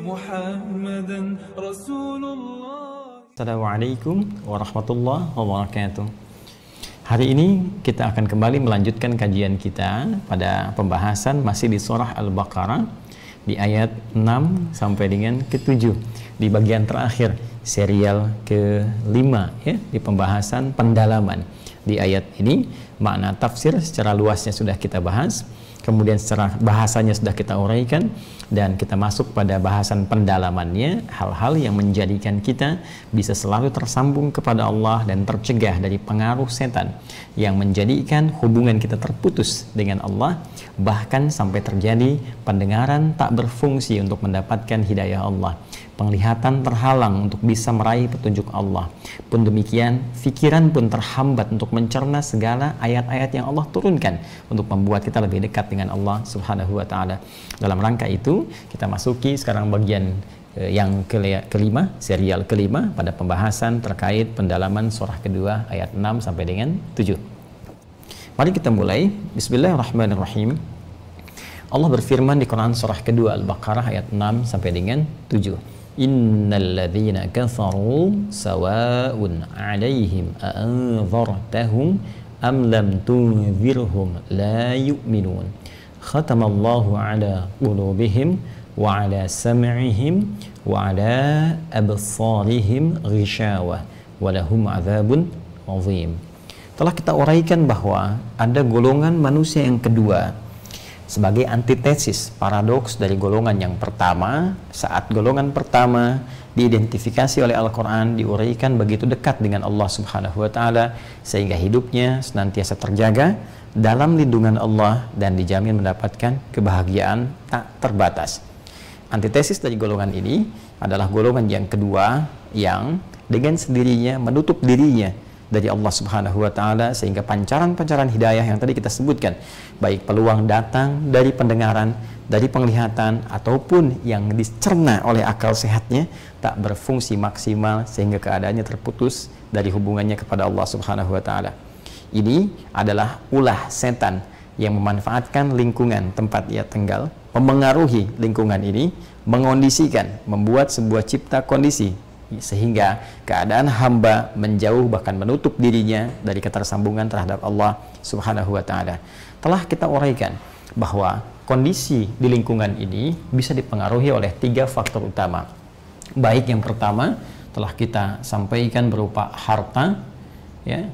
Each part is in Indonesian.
محمدا رسول الله. Assalamualaikum warahmatullahi wabarakatuh. Hari ini kita akan kembali melanjutkan kajian kita pada pembahasan masih di surah Al-Baqarah di ayat 6 sampai dengan ke-7 di bagian terakhir serial ke-5 ya, di pembahasan pendalaman. Di ayat ini makna tafsir secara luasnya sudah kita bahas, kemudian secara bahasanya sudah kita uraikan, dan kita masuk pada bahasan pendalamannya, hal-hal yang menjadikan kita bisa selalu tersambung kepada Allah dan tercegah dari pengaruh setan yang menjadikan hubungan kita terputus dengan Allah, bahkan sampai terjadi pendengaran tak berfungsi untuk mendapatkan hidayah Allah, penglihatan terhalang untuk bisa meraih petunjuk Allah, pun demikian fikiran pun terhambat untuk mencerna segala ayat-ayat yang Allah turunkan untuk membuat kita lebih dekat dengan Allah Subhanahu wa Ta'ala. Dalam rangka itu kita masuki sekarang bagian yang kelima, serial kelima pada pembahasan terkait pendalaman surah kedua ayat 6 sampai dengan 7. Mari kita mulai. Bismillahirrahmanirrahim. Allah berfirman di Quran surah kedua Al-Baqarah ayat 6 sampai dengan 7. Innal ladzina kafaru sawa'un 'alaihim a'anzartahum am lam tunzirhum la yu'minun. Khatamallahu 'ala qulubihim wa 'ala sam'ihim wa 'ala absarihim ghishawah wa lahum 'adzabun 'adzim. Telah kita uraikan bahwa ada golongan manusia yang kedua sebagai antitesis, paradoks dari golongan yang pertama. Saat golongan pertama diidentifikasi oleh Al-Quran, diuraikan begitu dekat dengan Allah Subhanahu wa Ta'ala sehingga hidupnya senantiasa terjaga dalam lindungan Allah dan dijamin mendapatkan kebahagiaan tak terbatas. Antitesis dari golongan ini adalah golongan yang kedua yang dengan sendirinya menutup dirinya dari Allah Subhanahu wa Ta'ala sehingga pancaran-pancaran hidayah yang tadi kita sebutkan, baik peluang datang dari pendengaran, dari penglihatan, ataupun yang dicerna oleh akal sehatnya, tak berfungsi maksimal sehingga keadaannya terputus dari hubungannya kepada Allah Subhanahu wa Ta'ala. Ini adalah ulah setan yang memanfaatkan lingkungan tempat ia tinggal, memengaruhi lingkungan ini, mengondisikan, membuat sebuah cipta kondisi sehingga keadaan hamba menjauh bahkan menutup dirinya dari ketersambungan terhadap Allah Subhanahu wa Ta'ala. Telah kita uraikan bahwa kondisi di lingkungan ini bisa dipengaruhi oleh 3 faktor utama. Baik yang pertama telah kita sampaikan berupa harta ya,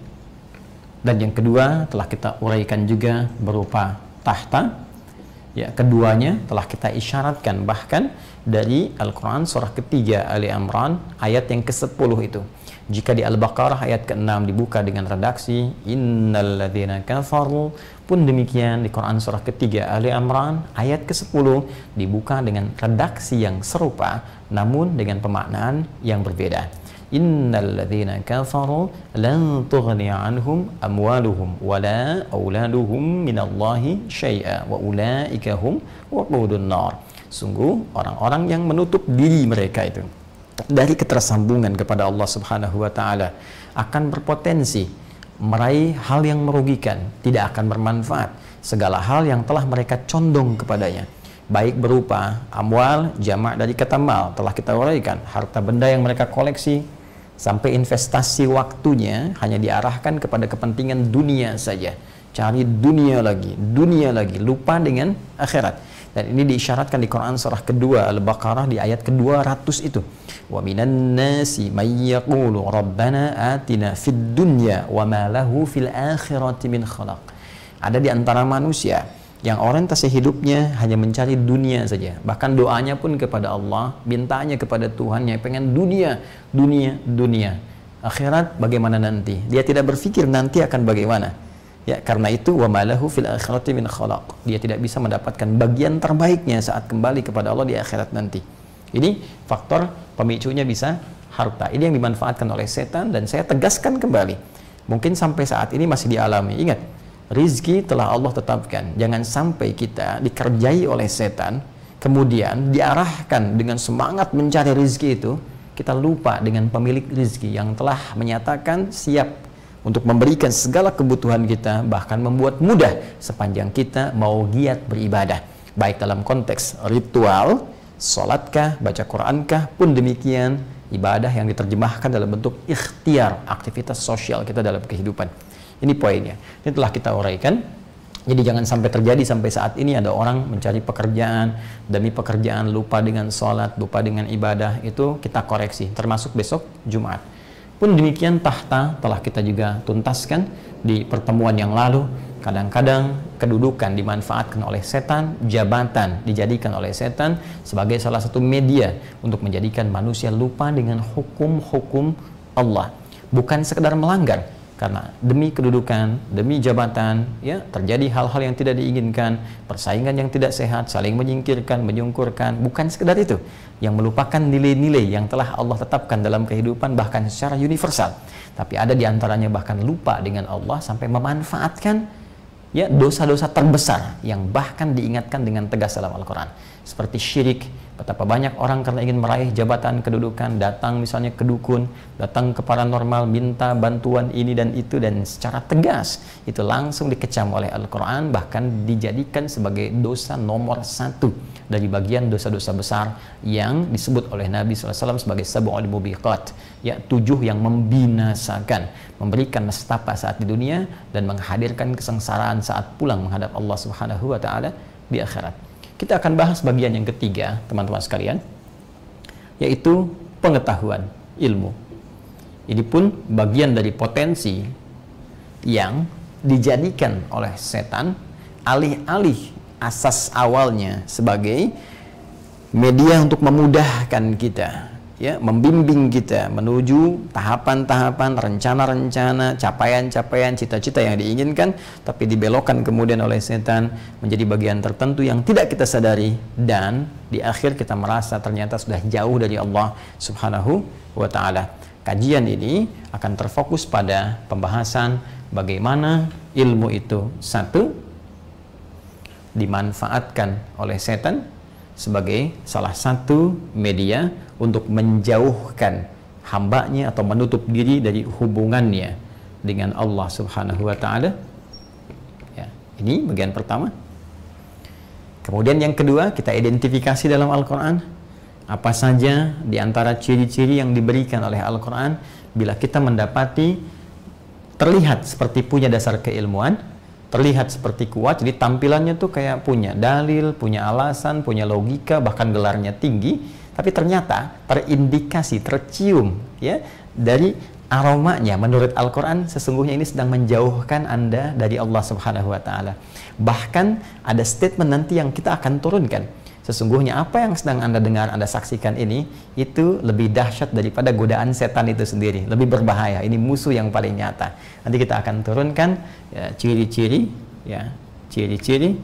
dan yang kedua telah kita uraikan juga berupa tahta ya. Keduanya telah kita isyaratkan bahkan dari Al-Quran surah ketiga Ali Imran ayat yang ke-10 itu. Jika di Al-Baqarah ayat ke-6 dibuka dengan redaksi innal ladzina kafaru, pun demikian di Quran surah ketiga Ali Imran ayat ke-10 dibuka dengan redaksi yang serupa namun dengan pemaknaan yang berbeda. Innal ladzina kafaru lan tughni anhum amwaluhum wala auladuhum minallahi syai'a wa ulaika hum waqudun nar. Sungguh orang-orang yang menutup diri mereka itu dari ketersambungan kepada Allah Subhanahu wa Ta'ala akan berpotensi meraih hal yang merugikan, tidak akan bermanfaat segala hal yang telah mereka condong kepadanya, baik berupa amwal, jamak dari kata mal, telah kita uraikan, harta benda yang mereka koleksi, sampai investasi waktunya hanya diarahkan kepada kepentingan dunia saja, cari dunia lagi, lupa dengan akhirat. Dan ini diisyaratkan di Quran surah kedua Al-Baqarah di ayat ke-200 itu. Wa minan nasi may yaqulu rabbana atina fid dunya wa ma lahu fil akhirati min khalaq. Ada di antara manusia yang orientasi hidupnya hanya mencari dunia saja, bahkan doanya pun kepada Allah, mintanya kepada Tuhannya pengen dunia. Akhirat bagaimana nanti? Dia tidak berpikir nanti akan bagaimana. Ya, karena itu wa malahu fil akhirati min khalaq. Dia tidak bisa mendapatkan bagian terbaiknya saat kembali kepada Allah di akhirat nanti. Ini faktor pemicunya bisa harta. Ini yang dimanfaatkan oleh setan, dan saya tegaskan kembali. Mungkin sampai saat ini masih dialami. Ingat, rizki telah Allah tetapkan. Jangan sampai kita dikerjai oleh setan, kemudian diarahkan dengan semangat mencari rizki itu, kita lupa dengan pemilik rizki yang telah menyatakan siap untuk memberikan segala kebutuhan kita, bahkan membuat mudah sepanjang kita mau giat beribadah, baik dalam konteks ritual Sholatkah, baca Qurankah, pun demikian ibadah yang diterjemahkan dalam bentuk ikhtiar, aktivitas sosial kita dalam kehidupan. Ini poinnya. Ini telah kita uraikan. Jadi jangan sampai terjadi sampai saat ini ada orang mencari pekerjaan, demi pekerjaan lupa dengan sholat, lupa dengan ibadah. Itu kita koreksi, termasuk besok Jumat. Pun demikian tahta telah kita juga tuntaskan di pertemuan yang lalu. Kadang-kadang kedudukan dimanfaatkan oleh setan, jabatan dijadikan oleh setan sebagai salah satu media untuk menjadikan manusia lupa dengan hukum-hukum Allah. Bukan sekedar melanggar, karena demi kedudukan, demi jabatan, ya terjadi hal-hal yang tidak diinginkan, persaingan yang tidak sehat, saling menyingkirkan, menyungkurkan. Bukan sekedar itu, yang melupakan nilai-nilai yang telah Allah tetapkan dalam kehidupan bahkan secara universal. Tapi ada diantaranya bahkan lupa dengan Allah sampai memanfaatkan ya dosa-dosa terbesar yang bahkan diingatkan dengan tegas dalam Al-Quran, seperti syirik. Betapa banyak orang karena ingin meraih jabatan kedudukan datang misalnya ke dukun, datang ke paranormal, minta bantuan ini dan itu, dan secara tegas itu langsung dikecam oleh Al-Quran, bahkan dijadikan sebagai dosa nomor 1 dari bagian dosa-dosa besar yang disebut oleh Nabi SAW sebagai sab'ul mubiqat, ya 7 yang membinasakan, memberikan nestapa saat di dunia dan menghadirkan kesengsaraan saat pulang menghadap Allah Subhanahu wa taala di akhirat. Kita akan bahas bagian yang ketiga, teman-teman sekalian, yaitu pengetahuan, ilmu. Ini pun bagian dari potensi yang dijadikan oleh setan alih-alih asas awalnya sebagai media untuk memudahkan kita, ya, membimbing kita menuju tahapan-tahapan, rencana-rencana, capaian-capaian, cita-cita yang diinginkan, tapi dibelokkan kemudian oleh setan menjadi bagian tertentu yang tidak kita sadari, dan di akhir kita merasa ternyata sudah jauh dari Allah Subhanahu wa taala. Kajian ini akan terfokus pada pembahasan bagaimana ilmu itu satu dimanfaatkan oleh setan sebagai salah satu media untuk menjauhkan hambanya atau menutup diri dari hubungannya dengan Allah Subhanahu wa taala. Ya, ini bagian pertama. Kemudian yang kedua, kita identifikasi dalam Al-Quran apa saja di antara ciri-ciri yang diberikan oleh Al-Quran bila kita mendapati terlihat seperti punya dasar keilmuan, terlihat seperti kuat, jadi tampilannya tuh kayak punya dalil, punya alasan, punya logika, bahkan gelarnya tinggi, tapi ternyata terindikasi, tercium ya dari aromanya menurut Al-Quran sesungguhnya ini sedang menjauhkan Anda dari Allah Subhanahu wa taala. Bahkan ada statement nanti yang kita akan turunkan. Sesungguhnya apa yang sedang Anda dengar, Anda saksikan ini, itu lebih dahsyat daripada godaan setan itu sendiri, lebih berbahaya. Ini musuh yang paling nyata. Nanti kita akan turunkan ciri-ciri, ya, ciri-ciri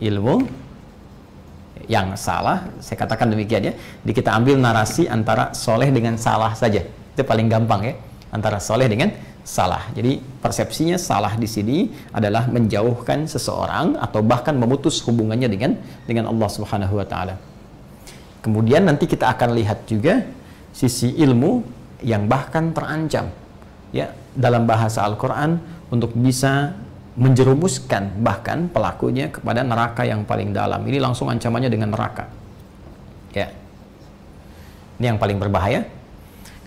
ilmu yang salah. Saya katakan demikian ya. Jadi kita ambil narasi antara soleh dengan salah saja. Itu paling gampang ya, antara soleh dengan salah. Jadi persepsinya salah di sini adalah menjauhkan seseorang atau bahkan memutus hubungannya dengan Allah Subhanahu wa taala. Kemudian nanti kita akan lihat juga sisi ilmu yang bahkan terancam ya dalam bahasa Al-Qur'an untuk bisa menjerumuskan bahkan pelakunya kepada neraka yang paling dalam. Ini langsung ancamannya dengan neraka. Ya. Ini yang paling berbahaya.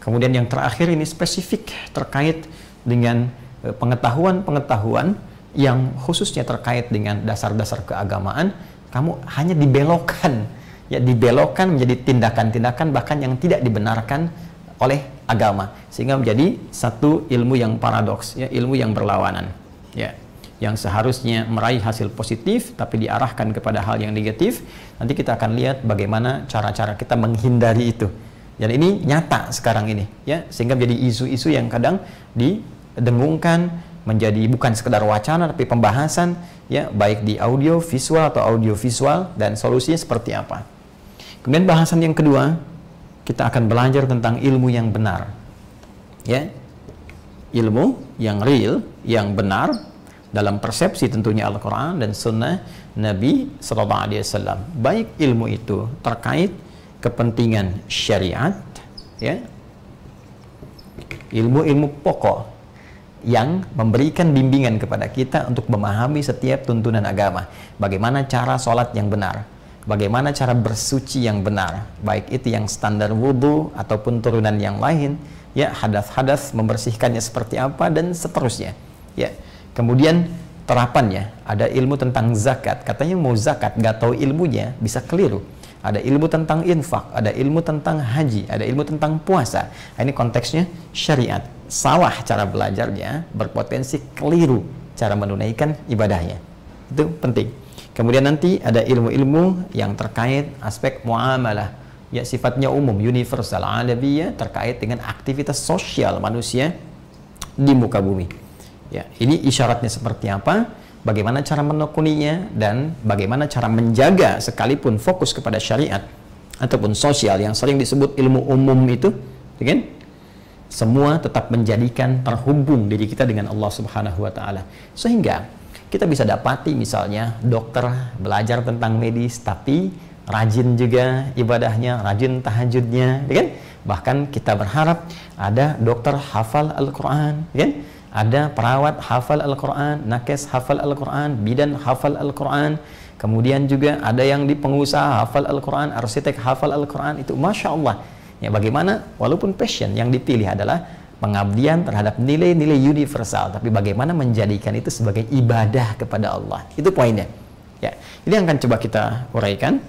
Kemudian yang terakhir ini spesifik terkait dengan pengetahuan-pengetahuan yang khususnya terkait dengan dasar-dasar keagamaan, kamu hanya dibelokkan, ya dibelokkan menjadi tindakan-tindakan bahkan yang tidak dibenarkan oleh agama, sehingga menjadi satu ilmu yang paradoks, ya ilmu yang berlawanan, ya yang seharusnya meraih hasil positif tapi diarahkan kepada hal yang negatif. Nanti kita akan lihat bagaimana cara-cara kita menghindari itu. Dan ini nyata sekarang ini, ya sehingga menjadi isu-isu yang kadang didengungkan menjadi bukan sekedar wacana tapi pembahasan, ya baik di audio visual atau audio visual, dan solusinya seperti apa. Kemudian bahasan yang kedua, kita akan belajar tentang ilmu yang benar, ya ilmu yang real, yang benar dalam persepsi tentunya Al-Quran dan Sunnah Nabi SAW. Baik ilmu itu terkait kepentingan syariat, ya ilmu-ilmu pokok yang memberikan bimbingan kepada kita untuk memahami setiap tuntunan agama. Bagaimana cara sholat yang benar, bagaimana cara bersuci yang benar, baik itu yang standar wudhu ataupun turunan yang lain, ya, hadas-hadas membersihkannya seperti apa dan seterusnya, ya. Kemudian terapannya, ada ilmu tentang zakat, katanya mau zakat, nggak tahu ilmunya, bisa keliru. Ada ilmu tentang infak, ada ilmu tentang haji, ada ilmu tentang puasa. Nah, ini konteksnya syariat. Salah cara belajarnya, berpotensi keliru cara menunaikan ibadahnya. Itu penting. Kemudian nanti ada ilmu-ilmu yang terkait aspek muamalah, ya, sifatnya umum, universal, alawiyah, terkait dengan aktivitas sosial manusia di muka bumi. Ya, ini isyaratnya seperti apa, bagaimana cara menekuninya, dan bagaimana cara menjaga sekalipun fokus kepada syariat ataupun sosial yang sering disebut ilmu umum itu, kan? Semua tetap menjadikan terhubung diri kita dengan Allah Subhanahu wa taala. Sehingga kita bisa dapati misalnya dokter belajar tentang medis tapi rajin juga ibadahnya, rajin tahajudnya, kan? Bahkan kita berharap ada dokter hafal Al-Qur'an, kan? Ada perawat hafal Al-Qur'an, nakes hafal Al-Qur'an, bidan hafal Al-Qur'an. Kemudian juga ada yang di pengusaha hafal Al-Qur'an, arsitek hafal Al-Qur'an. Itu Masya Allah. Ya, bagaimana walaupun passion yang dipilih adalah pengabdian terhadap nilai-nilai universal, tapi bagaimana menjadikan itu sebagai ibadah kepada Allah. Itu poinnya. Ya, ini yang akan coba kita uraikan,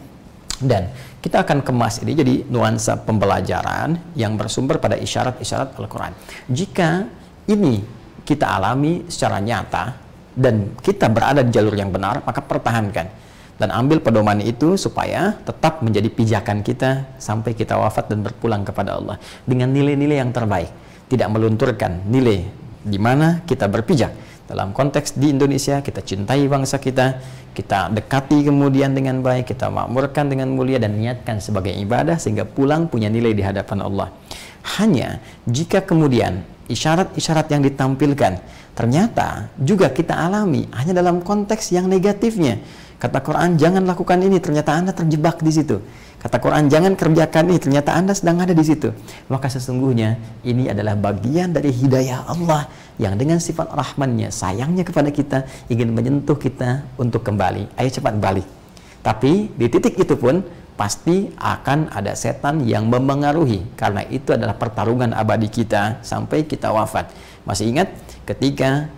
dan kita akan kemas ini jadi nuansa pembelajaran yang bersumber pada isyarat-isyarat Al-Quran. Jika ini kita alami secara nyata dan kita berada di jalur yang benar, maka pertahankan dan ambil pedoman itu supaya tetap menjadi pijakan kita sampai kita wafat dan berpulang kepada Allah dengan nilai-nilai yang terbaik. Tidak melunturkan nilai di mana kita berpijak. Dalam konteks di Indonesia, kita cintai bangsa kita, kita dekati kemudian dengan baik, kita makmurkan dengan mulia dan niatkan sebagai ibadah sehingga pulang punya nilai di hadapan Allah. Hanya jika kemudian isyarat-isyarat yang ditampilkan ternyata juga kita alami hanya dalam konteks yang negatifnya. Kata Quran, jangan lakukan ini, ternyata Anda terjebak di situ. Kata Quran, jangan kerjakan ini, ternyata Anda sedang ada di situ. Maka sesungguhnya ini adalah bagian dari hidayah Allah yang dengan sifat rahmannya, sayangnya kepada kita, ingin menyentuh kita untuk kembali. Ayo cepat balik. Tapi di titik itu pun pasti akan ada setan yang memengaruhi, karena itu adalah pertarungan abadi kita sampai kita wafat. Masih ingat ketika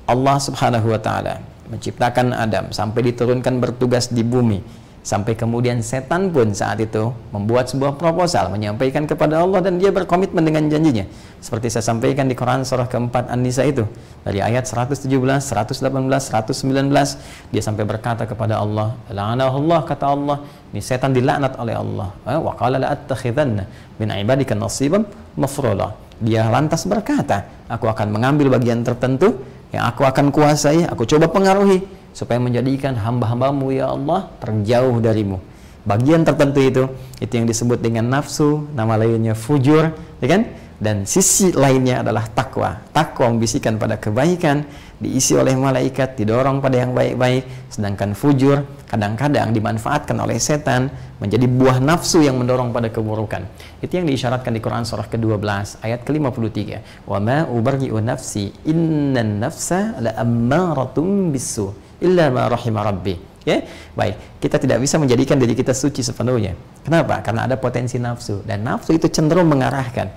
Allah Subhanahu wa taala menciptakan Adam sampai diturunkan bertugas di bumi, sampai kemudian setan pun saat itu membuat sebuah proposal menyampaikan kepada Allah dan dia berkomitmen dengan janjinya. Seperti saya sampaikan di Quran surah keempat An-Nisa itu, dari ayat 117, 118, 119, dia sampai berkata kepada Allah, la'anahullah, kata Allah, ini setan dilaknat oleh Allah. Wa qala la'attakhidanna min ibadika nasiban mafruḍa. Dia lantas berkata, aku akan mengambil bagian tertentu yang aku akan kuasai, aku coba pengaruhi supaya menjadikan hamba-hambamu ya Allah terjauh darimu. Bagian tertentu itu yang disebut dengan nafsu, nama lainnya fujur, ya kan? Dan sisi lainnya adalah takwa. Takwa membisikkan pada kebaikan, diisi oleh malaikat, didorong pada yang baik-baik. Sedangkan fujur kadang-kadang dimanfaatkan oleh setan menjadi buah nafsu yang mendorong pada keburukan. Itu yang diisyaratkan di Quran surah ke-12 ayat ke-53. Wa ma ubarri'u nafsi innan nafsa la'ammaratum bisu illa ma rahima rabbi. Ya, baik. Kita tidak bisa menjadikan diri kita suci sepenuhnya. Kenapa? Karena ada potensi nafsu, dan nafsu itu cenderung mengarahkan,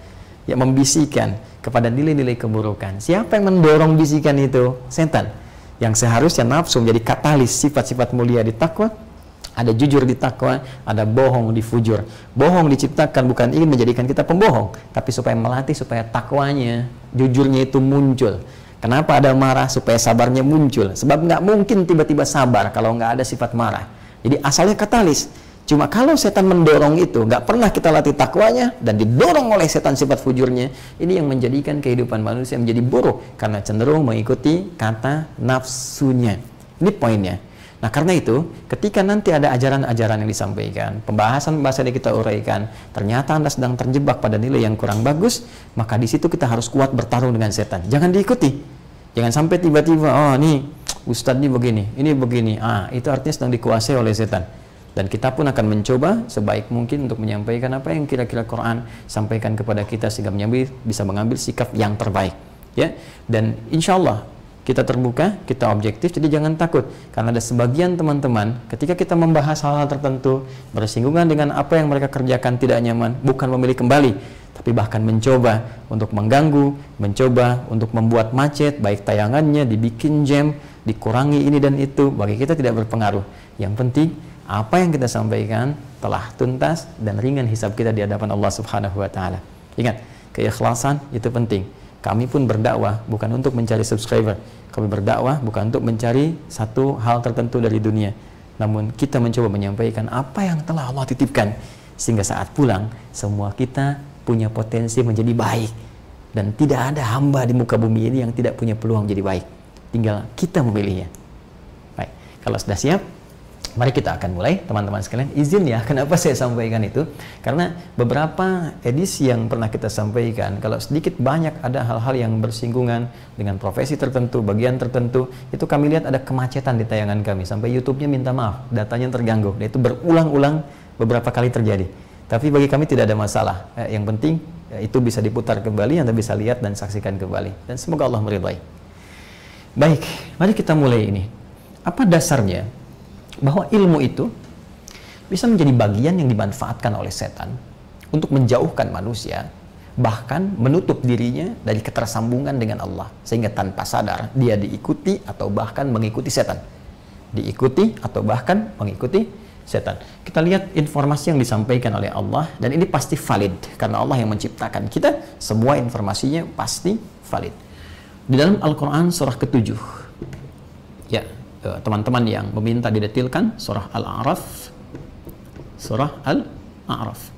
ya, membisikkan kepada nilai-nilai keburukan. Siapa yang mendorong bisikan itu? Setan. Yang seharusnya nafsu menjadi katalis sifat-sifat mulia di takwa, ada jujur di takwa, ada bohong di fujur. Bohong diciptakan bukan ingin menjadikan kita pembohong, tapi supaya melatih supaya takwanya, jujurnya itu muncul. Kenapa ada marah? Supaya sabarnya muncul. Sebab nggak mungkin tiba-tiba sabar kalau nggak ada sifat marah. Jadi asalnya katalis. Cuma kalau setan mendorong itu, nggak pernah kita latih takwanya dan didorong oleh setan sifat fujurnya, ini yang menjadikan kehidupan manusia menjadi buruk karena cenderung mengikuti kata nafsunya. Ini poinnya. Nah, karena itu, ketika nanti ada ajaran-ajaran yang disampaikan, pembahasan-pembahasan yang kita uraikan, ternyata Anda sedang terjebak pada nilai yang kurang bagus, maka di situ kita harus kuat bertarung dengan setan. Jangan diikuti. Jangan sampai tiba-tiba, oh nih, Ustadz ini begini, ini begini. Itu artinya sedang dikuasai oleh setan. Dan kita pun akan mencoba sebaik mungkin untuk menyampaikan apa yang kira-kira Quran sampaikan kepada kita sehingga bisa mengambil sikap yang terbaik. Ya, dan insya Allah kita terbuka, kita objektif, jadi jangan takut. Karena ada sebagian teman-teman, ketika kita membahas hal-hal tertentu, bersinggungan dengan apa yang mereka kerjakan tidak nyaman, bukan memilih kembali, tapi bahkan mencoba untuk mengganggu, mencoba untuk membuat macet, baik tayangannya, dibikin jam, dikurangi ini dan itu, bagi kita tidak berpengaruh. Yang penting, apa yang kita sampaikan telah tuntas dan ringan hisab kita di hadapan Allah Subhanahu wa Ta'ala. Ingat, keikhlasan itu penting. Kami pun berdakwah bukan untuk mencari subscriber. Kami berdakwah bukan untuk mencari satu hal tertentu dari dunia. Namun kita mencoba menyampaikan apa yang telah Allah titipkan. Sehingga saat pulang, semua kita punya potensi menjadi baik. Dan tidak ada hamba di muka bumi ini yang tidak punya peluang jadi baik. Tinggal kita memilihnya. Baik, kalau sudah siap, mari kita akan mulai, teman-teman sekalian. Izin ya, kenapa saya sampaikan itu? Karena beberapa edisi yang pernah kita sampaikan, kalau sedikit banyak ada hal-hal yang bersinggungan dengan profesi tertentu, bagian tertentu, itu kami lihat ada kemacetan di tayangan kami. Sampai YouTube-nya minta maaf, datanya terganggu. Dan itu berulang-ulang beberapa kali terjadi. Tapi bagi kami tidak ada masalah. Yang penting, itu bisa diputar kembali, Anda bisa lihat dan saksikan kembali. Dan semoga Allah meridhai. Baik, mari kita mulai ini. Apa dasarnya? Bahwa ilmu itu bisa menjadi bagian yang dimanfaatkan oleh setan untuk menjauhkan manusia, bahkan menutup dirinya dari ketersambungan dengan Allah, sehingga tanpa sadar dia diikuti atau bahkan mengikuti setan. Diikuti atau bahkan mengikuti setan. Kita lihat informasi yang disampaikan oleh Allah, dan ini pasti valid karena Allah yang menciptakan kita, semua informasinya pasti valid. Di dalam Al-Quran surah ke-7, ya, teman-teman yang meminta didetilkan, surah Al-A'raf, surah Al-A'raf,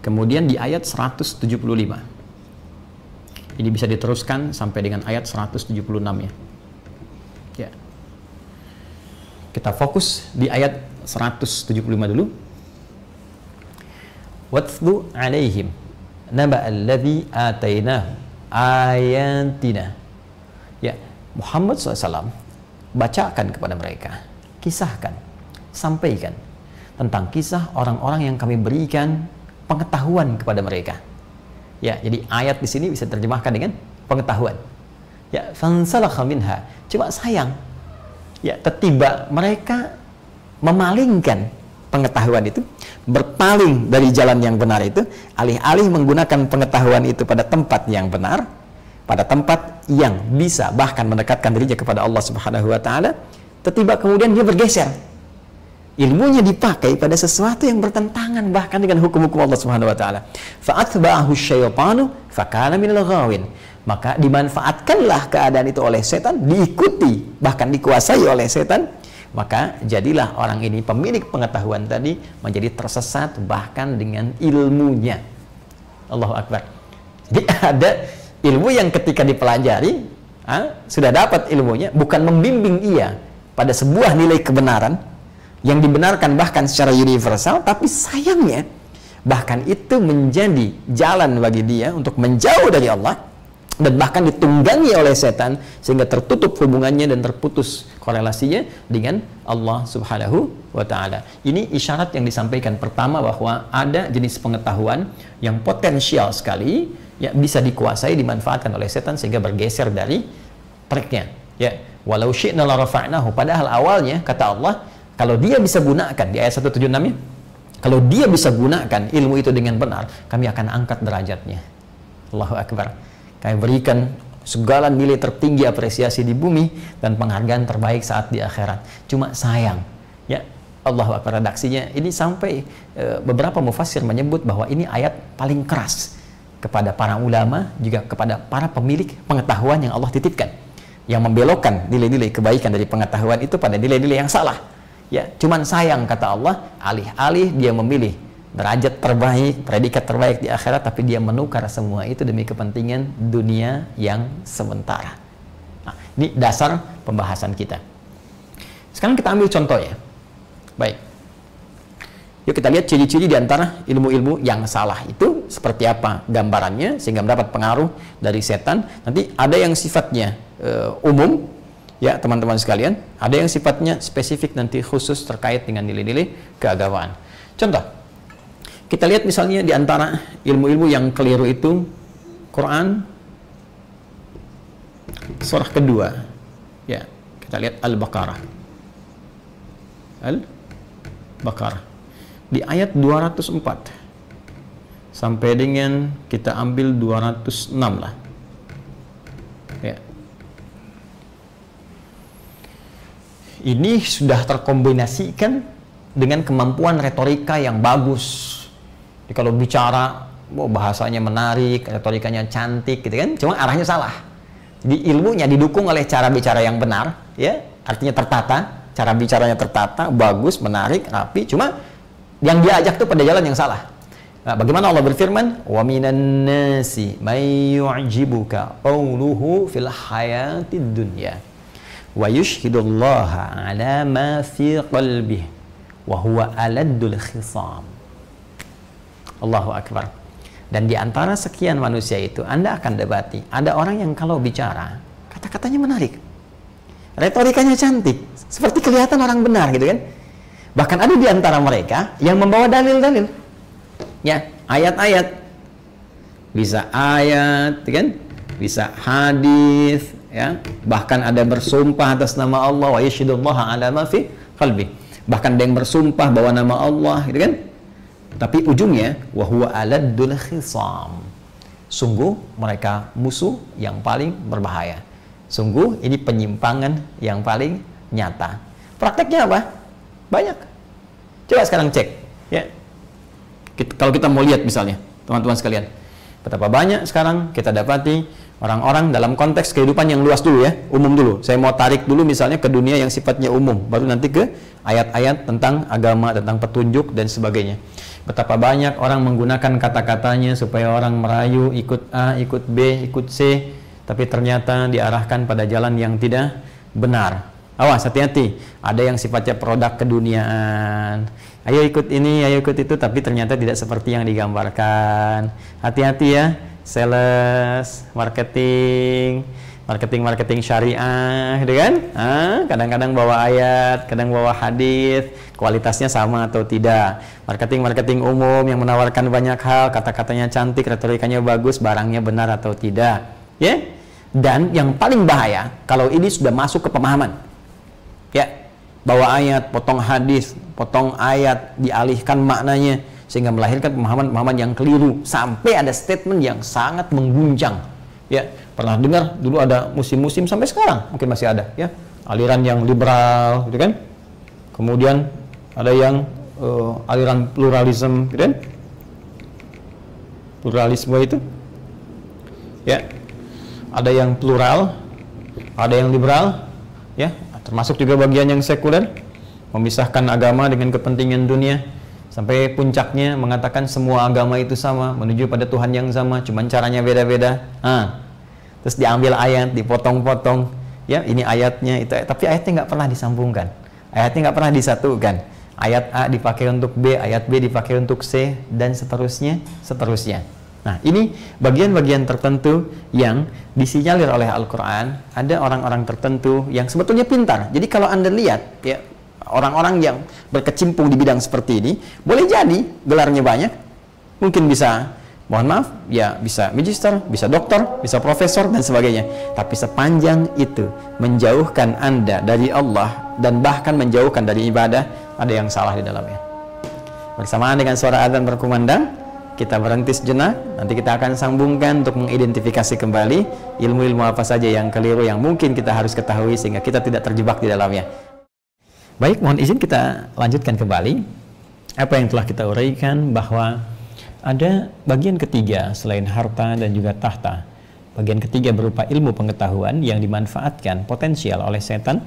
kemudian di ayat 175, ini bisa diteruskan sampai dengan ayat 176 ya. Ya, kita fokus di ayat 175 dulu. Watlu alaihim naba'alladzi atainahu ayatina. Ya, Muhammad SAW, bacakan kepada mereka, kisahkan, sampaikan tentang kisah orang-orang yang kami berikan pengetahuan kepada mereka. Ya, jadi ayat di sini bisa diterjemahkan dengan pengetahuan. Ya, fansalakha minha. Cuma sayang, ya, tiba mereka memalingkan pengetahuan itu, berpaling dari jalan yang benar itu, alih-alih menggunakan pengetahuan itu pada tempat yang benar, pada tempat yang bisa bahkan mendekatkan dirinya kepada Allah Subhanahu wa Ta'ala, tiba kemudian dia bergeser. Ilmunya dipakai pada sesuatu yang bertentangan bahkan dengan hukum-hukum Allah Subhanahu wa Ta'ala. Fa'atba'ahu syaitanu fakana minal ghawin. Maka dimanfaatkanlah keadaan itu oleh setan, diikuti bahkan dikuasai oleh setan, maka jadilah orang ini pemilik pengetahuan tadi menjadi tersesat bahkan dengan ilmunya. Allahu Akbar. Jadi ada ilmu yang ketika dipelajari, sudah dapat ilmunya, bukan membimbing ia pada sebuah nilai kebenaran yang dibenarkan bahkan secara universal, tapi sayangnya bahkan itu menjadi jalan bagi dia untuk menjauh dari Allah dan bahkan ditunggangi oleh setan sehingga tertutup hubungannya dan terputus korelasinya dengan Allah Subhanahu wa Ta'ala. Ini isyarat yang disampaikan pertama bahwa ada jenis pengetahuan yang potensial sekali, ya, bisa dikuasai, dimanfaatkan oleh setan sehingga bergeser dari tracknya. Ya, walau syi'na la rafa'nahu. Padahal awalnya kata Allah, kalau dia bisa gunakan di ayat 176-nya, kalau dia bisa gunakan ilmu itu dengan benar, kami akan angkat derajatnya. Allahu Akbar. Kami berikan segala nilai tertinggi apresiasi di bumi dan penghargaan terbaik saat di akhirat. Cuma sayang, ya, Allahu Akbar, redaksinya ini sampai beberapa mufassir menyebut bahwa ini ayat paling keras kepada para ulama, juga kepada para pemilik pengetahuan yang Allah titipkan, yang membelokkan nilai-nilai kebaikan dari pengetahuan itu pada nilai-nilai yang salah. Ya, cuman sayang kata Allah, alih-alih dia memilih derajat terbaik, predikat terbaik di akhirat, tapi dia menukar semua itu demi kepentingan dunia yang sementara. Nah, ini dasar pembahasan kita. Sekarang kita ambil contoh ya. Baik. Yuk kita lihat ciri-ciri di antara ilmu-ilmu yang salah itu seperti apa gambarannya sehingga mendapat pengaruh dari setan. Nanti ada yang sifatnya umum, ya teman-teman sekalian, ada yang sifatnya spesifik nanti khusus terkait dengan nilai-nilai keagamaan. Contoh, kita lihat misalnya di antara ilmu-ilmu yang keliru itu, Quran surah kedua. Ya, kita lihat Al-Baqarah. Al-Baqarah. Di ayat 204 sampai dengan kita ambil 206 lah. Ya. Ini sudah terkombinasikan dengan kemampuan retorika yang bagus. Jadi kalau bicara, bahasanya menarik, retorikanya cantik, gitu kan? Cuma arahnya salah. Jadi ilmunya didukung oleh cara bicara yang benar, ya, artinya tertata, cara bicaranya tertata, bagus, menarik, rapi. Cuma yang diajak tuh pada jalan yang salah. Nah, bagaimana Allah berfirman? Wa minan nasi may yu'jibuka qawluhu fil hayatid dunya wa yushhidullaha ala ma fi qalbihi wa huwa aladdul khisam. Allahu akbar. Dan di antara sekian manusia itu Anda akan dapati ada orang yang kalau bicara kata-katanya menarik, retorikanya cantik, seperti kelihatan orang benar, gitu kan? Bahkan ada di antara mereka yang membawa dalil-dalil, ya, ayat-ayat, bisa ayat, kan? Bisa hadis, ya, bahkan ada bersumpah atas nama Allah, wa yashhadullah ala ma fi qalbi, bahkan ada yang bersumpah bahwa nama Allah, gitu kan? Tapi ujungnya wa huwa aladdul khisam, sungguh mereka musuh yang paling berbahaya, sungguh ini penyimpangan yang paling nyata. Prakteknya apa? Banyak. Coba sekarang cek, ya. Kalau kita mau lihat misalnya, teman-teman sekalian, betapa banyak sekarang kita dapati orang-orang dalam konteks kehidupan yang luas dulu, ya, umum dulu. Saya mau tarik dulu misalnya ke dunia yang sifatnya umum, baru nanti ke ayat-ayat tentang agama, tentang petunjuk dan sebagainya. Betapa banyak orang menggunakan kata-katanya supaya orang merayu, ikut A, ikut B, ikut C, tapi ternyata diarahkan pada jalan yang tidak benar. Awas, hati-hati. Ada yang sifatnya produk keduniaan. Ayo ikut ini, ayo ikut itu, tapi ternyata tidak seperti yang digambarkan. Hati-hati ya, sales, marketing syariah, gitu kan? Kadang-kadang bawa ayat, kadang bawa hadis, kualitasnya sama atau tidak. Marketing umum yang menawarkan banyak hal, kata-katanya cantik, retorikanya bagus, barangnya benar atau tidak, ya? Dan yang paling bahaya kalau ini sudah masuk ke pemahaman, ya, bawa ayat, potong hadis, potong ayat, dialihkan maknanya sehingga melahirkan pemahaman-pemahaman yang keliru, sampai ada statement yang sangat mengguncang, ya. Pernah dengar dulu ada musim-musim, sampai sekarang mungkin masih ada, ya, aliran yang liberal, gitu kan? Kemudian ada yang aliran pluralisme, gitu kan? Pluralisme itu, ya, ada yang plural, ada yang liberal, ya, termasuk juga bagian yang sekuler, memisahkan agama dengan kepentingan dunia, sampai puncaknya mengatakan semua agama itu sama, menuju pada Tuhan yang sama, cuman caranya beda-beda. Terus diambil ayat, dipotong-potong, ya, ini ayatnya, itu, tapi ayatnya nggak pernah disambungkan, ayatnya nggak pernah disatukan. Ayat A dipakai untuk B, ayat B dipakai untuk C, dan seterusnya. Nah, ini bagian-bagian tertentu yang disinyalir oleh Al-Quran. Ada orang-orang tertentu yang sebetulnya pintar. Jadi kalau Anda lihat, ya, orang-orang yang berkecimpung di bidang seperti ini, boleh jadi gelarnya banyak, mungkin bisa, mohon maaf, ya, bisa magister, bisa doktor, bisa profesor, dan sebagainya. Tapi sepanjang itu menjauhkan Anda dari Allah dan bahkan menjauhkan dari ibadah, ada yang salah di dalamnya. Bersamaan dengan suara azan berkumandang, kita berhenti sejenak. Nanti kita akan sambungkan untuk mengidentifikasi kembali ilmu-ilmu apa saja yang keliru yang mungkin kita harus ketahui sehingga kita tidak terjebak di dalamnya. Baik, mohon izin kita lanjutkan kembali apa yang telah kita uraikan, bahwa ada bagian ketiga selain harta dan juga tahta. Bagian ketiga berupa ilmu pengetahuan yang dimanfaatkan potensial oleh setan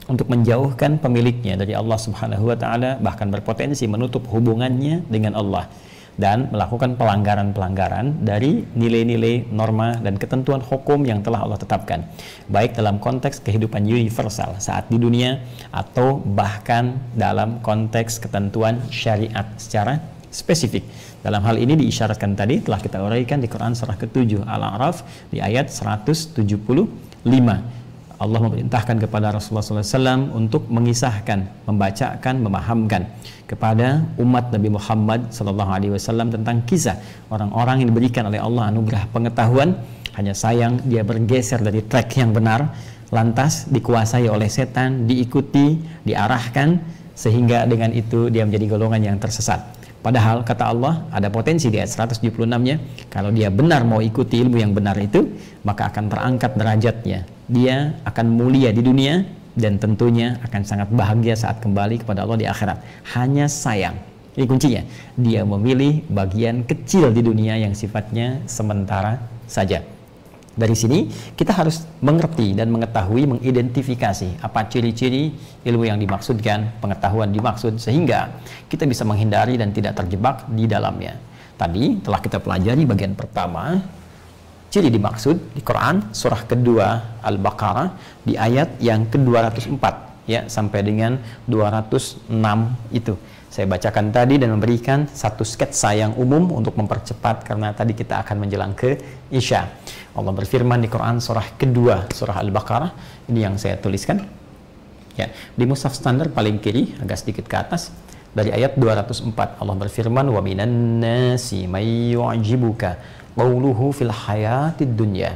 untuk menjauhkan pemiliknya dari Allah Subhanahu wa Ta'ala, bahkan berpotensi menutup hubungannya dengan Allah dan melakukan pelanggaran-pelanggaran dari nilai-nilai, norma, dan ketentuan hukum yang telah Allah tetapkan, baik dalam konteks kehidupan universal saat di dunia atau bahkan dalam konteks ketentuan syariat secara spesifik. Dalam hal ini diisyaratkan tadi, telah kita uraikan di Quran surah ke-7 Al-A'raf di ayat 175. Allah memerintahkan kepada Rasulullah SAW untuk mengisahkan, membacakan, memahamkan kepada umat Nabi Muhammad SAW tentang kisah orang-orang yang diberikan oleh Allah anugerah pengetahuan, hanya sayang dia bergeser dari track yang benar, lantas dikuasai oleh setan, diikuti, diarahkan, sehingga dengan itu dia menjadi golongan yang tersesat. Padahal kata Allah ada potensi di ayat 176-nya, kalau dia benar mau ikuti ilmu yang benar itu, maka akan terangkat derajatnya. Dia akan mulia di dunia dan tentunya akan sangat bahagia saat kembali kepada Allah di akhirat. Hanya sayang, ini kuncinya, dia memilih bagian kecil di dunia yang sifatnya sementara saja. Dari sini kita harus mengerti dan mengetahui, mengidentifikasi apa ciri-ciri ilmu yang dimaksudkan, pengetahuan dimaksud, sehingga kita bisa menghindari dan tidak terjebak di dalamnya. Tadi telah kita pelajari bagian pertama, ciri dimaksud di Quran surah kedua Al-Baqarah di ayat yang ke-204 ya sampai dengan 206 itu. Saya bacakan tadi dan memberikan satu sketsa yang umum untuk mempercepat karena tadi kita akan menjelang ke Isya. Allah berfirman di Quran surah kedua, surah Al-Baqarah, ini yang saya tuliskan. Ya, di mushaf standar paling kiri agak sedikit ke atas dari ayat 204 Allah berfirman, "Wa minan nasi may yu'jibuka qawluhu fil hayatid dunya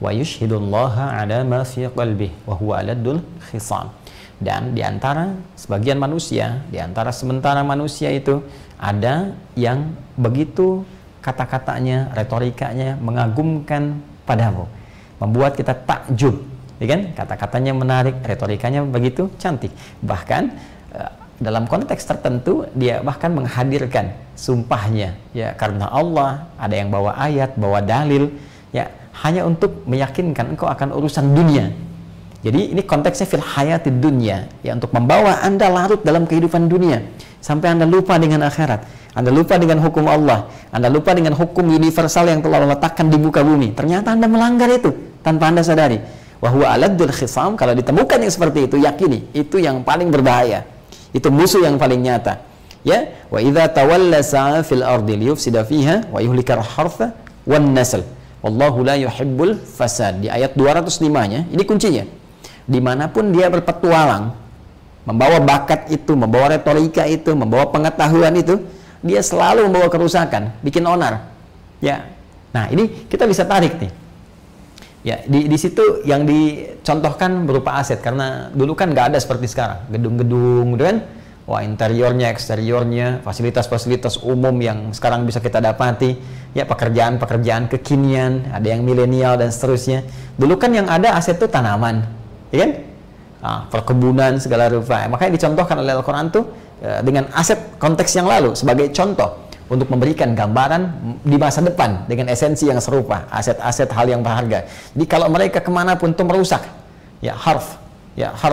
wa yushhidullaha 'ala ma fi qalbihi wa huwa aladul khisam." Dan di antara sebagian manusia, di antara sementara manusia itu ada yang begitu kata-katanya, retorikanya mengagumkan padamu, membuat kita takjub, ya kan? Kata-katanya menarik, retorikanya begitu cantik. Bahkan dalam konteks tertentu dia bahkan menghadirkan sumpahnya, ya karena Allah, ada yang bawa ayat, bawa dalil, ya hanya untuk meyakinkan engkau akan urusan dunia. Jadi ini konteksnya fil hayatid dunya, ya untuk membawa Anda larut dalam kehidupan dunia sampai Anda lupa dengan akhirat, Anda lupa dengan hukum Allah, Anda lupa dengan hukum universal yang telah Allah letakkan di muka bumi. Ternyata Anda melanggar itu tanpa Anda sadari. Wa huwa aladul khisam, kalau ditemukan yang seperti itu, yakini itu yang paling berbahaya. Itu musuh yang paling nyata. Ya, wa idza tawalla sa'a fil ardi liyufsida fiha wa yuhlikal hartha wan nasl. Wallahu la yuhibbul fasad. Di ayat 205-nya, ini kuncinya. Dimanapun dia berpetualang, membawa bakat itu, membawa retorika itu, membawa pengetahuan itu, dia selalu membawa kerusakan, bikin onar. Ya, nah ini kita bisa tarik nih. Ya, di situ yang dicontohkan berupa aset, karena dulu kan nggak ada seperti sekarang, gedung-gedung, gitu kan? Wah, interiornya, eksteriornya, fasilitas-fasilitas umum yang sekarang bisa kita dapati, ya pekerjaan-pekerjaan kekinian, ada yang milenial dan seterusnya. Dulu kan yang ada aset itu tanaman. Ya kan? Perkebunan segala rupa. Makanya dicontohkan oleh Al-Quran tuh dengan aset konteks yang lalu sebagai contoh untuk memberikan gambaran di masa depan dengan esensi yang serupa, aset-aset hal yang berharga. Jadi kalau mereka kemanapun tuh merusak, ya harf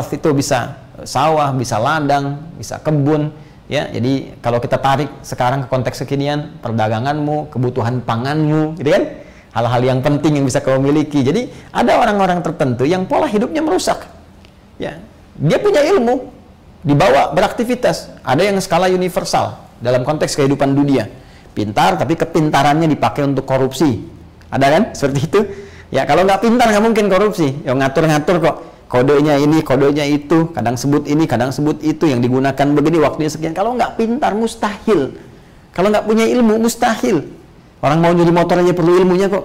itu bisa sawah, bisa ladang, bisa kebun, ya. Jadi kalau kita tarik sekarang ke konteks kekinian, perdaganganmu, kebutuhan panganmu, gitu kan? Hal-hal yang penting yang bisa kau miliki. Jadi ada orang-orang tertentu yang pola hidupnya merusak. Ya, dia punya ilmu, dibawa beraktivitas. Ada yang skala universal dalam konteks kehidupan dunia. Pintar, tapi kepintarannya dipakai untuk korupsi. Ada kan? Seperti itu. Ya, kalau nggak pintar nggak mungkin korupsi. Yang ngatur-ngatur kok. Kodenya ini, kodenya itu. Kadang sebut ini, kadang sebut itu. Yang digunakan begini, waktunya sekian. Kalau nggak pintar, mustahil. Kalau nggak punya ilmu, mustahil. Orang mau nyuri motornya perlu ilmunya kok.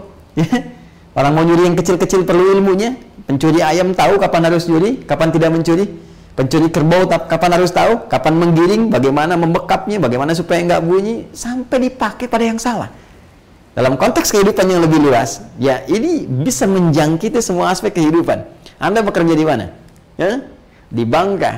Orang mau nyuri yang kecil-kecil perlu ilmunya. Pencuri ayam tahu kapan harus nyuri, kapan tidak mencuri. Pencuri kerbau kapan harus tahu, kapan menggiring, bagaimana membekapnya, bagaimana supaya nggak bunyi, sampai dipakai pada yang salah. Dalam konteks kehidupan yang lebih luas, ya ini bisa menjangkiti semua aspek kehidupan. Anda bekerja di mana? Ya? Di bank kah?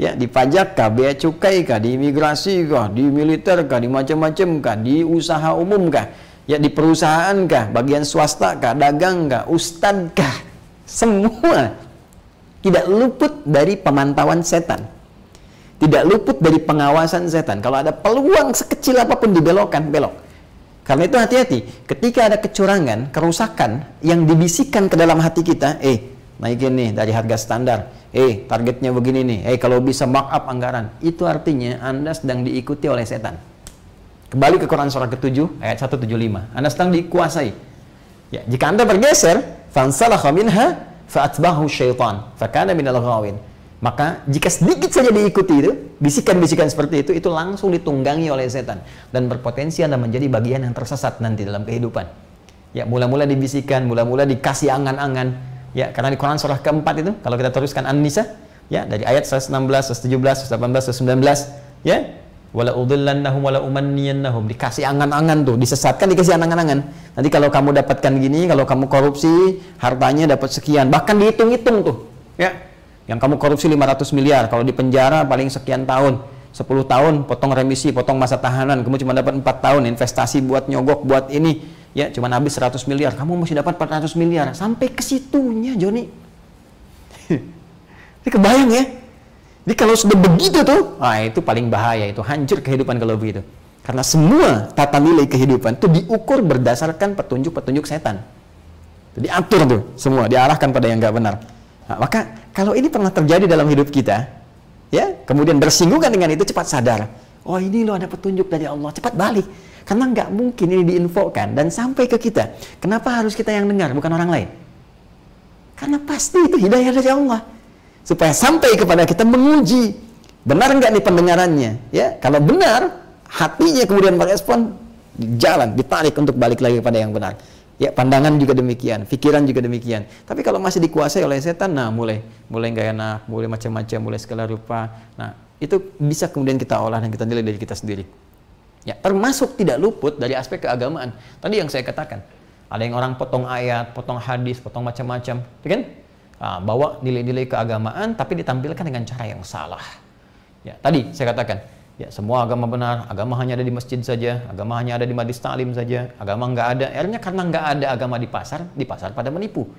Ya, di pajak kah, bea cukai kah, di imigrasi kah, di militer kah, di macam-macam kah, di usaha umum kah, ya di perusahaan kah, bagian swasta kah, dagang kah, ustad kah, semua tidak luput dari pemantauan setan, tidak luput dari pengawasan setan. Kalau ada peluang sekecil apapun dibelokkan, belok. Karena itu hati-hati, ketika ada kecurangan, kerusakan yang dibisikkan ke dalam hati kita, naikin nih dari harga standar, targetnya begini nih, kalau bisa markup anggaran, itu artinya Anda sedang diikuti oleh setan. Kembali ke Quran surah ke-7 ayat 175, Anda sedang dikuasai. Ya, jika Anda bergeser, fansalakha minha fa'atbahu syaitan fakana minal ghawin. Maka jika sedikit saja diikuti itu, bisikan-bisikan seperti itu langsung ditunggangi oleh setan dan berpotensi Anda menjadi bagian yang tersesat nanti dalam kehidupan. Ya, mula-mula dibisikkan, mula-mula dikasih angan-angan. Ya, karena di Quran surah keempat itu, kalau kita teruskan An-Nisa, ya, dari ayat 116, 117, 118, 119, ya, wala udhillannahum wala umanniyannahum, dikasih angan-angan tuh, disesatkan, dikasih angan-angan. Nanti kalau kamu dapatkan gini, kalau kamu korupsi, hartanya dapat sekian, bahkan dihitung-hitung tuh, ya. Yang kamu korupsi 500 miliar, kalau di penjara paling sekian tahun, 10 tahun, potong remisi, potong masa tahanan, kamu cuma dapat 4 tahun, investasi buat nyogok, buat ini, ya, cuma habis 100 miliar, kamu masih dapat 400 miliar, sampai ke situnya, Joni. Ini kebayang ya? Jadi kalau sudah begitu tuh, itu paling bahaya, itu hancur kehidupan kalau begitu. Karena semua tata nilai kehidupan itu diukur berdasarkan petunjuk-petunjuk setan. Jadi diatur tuh semua, diarahkan pada yang nggak benar. Nah, maka kalau ini pernah terjadi dalam hidup kita, ya, kemudian bersinggungan dengan itu, cepat sadar, oh ini loh ada petunjuk dari Allah, cepat balik. Karena nggak mungkin ini diinfokan dan sampai ke kita. Kenapa harus kita yang dengar, bukan orang lain? Karena pasti itu hidayah dari Allah. Supaya sampai kepada kita menguji, benar nggak nih pendengarannya? Ya, kalau benar, hatinya kemudian merespon, jalan, ditarik untuk balik lagi kepada yang benar. Ya, pandangan juga demikian, pikiran juga demikian. Tapi kalau masih dikuasai oleh setan, nah mulai nggak enak, mulai macam-macam, mulai segala rupa. Nah, itu bisa kemudian kita olah dan kita nilai dari kita sendiri. Ya, termasuk tidak luput dari aspek keagamaan. Tadi yang saya katakan, ada yang orang potong ayat, potong hadis, potong macam-macam, kan? Nah, bawa nilai-nilai keagamaan, tapi ditampilkan dengan cara yang salah. Ya, tadi saya katakan, ya, semua agama benar, agama hanya ada di masjid saja, agama hanya ada di majlis taklim saja, agama nggak ada. Akhirnya karena nggak ada agama di pasar pada menipu.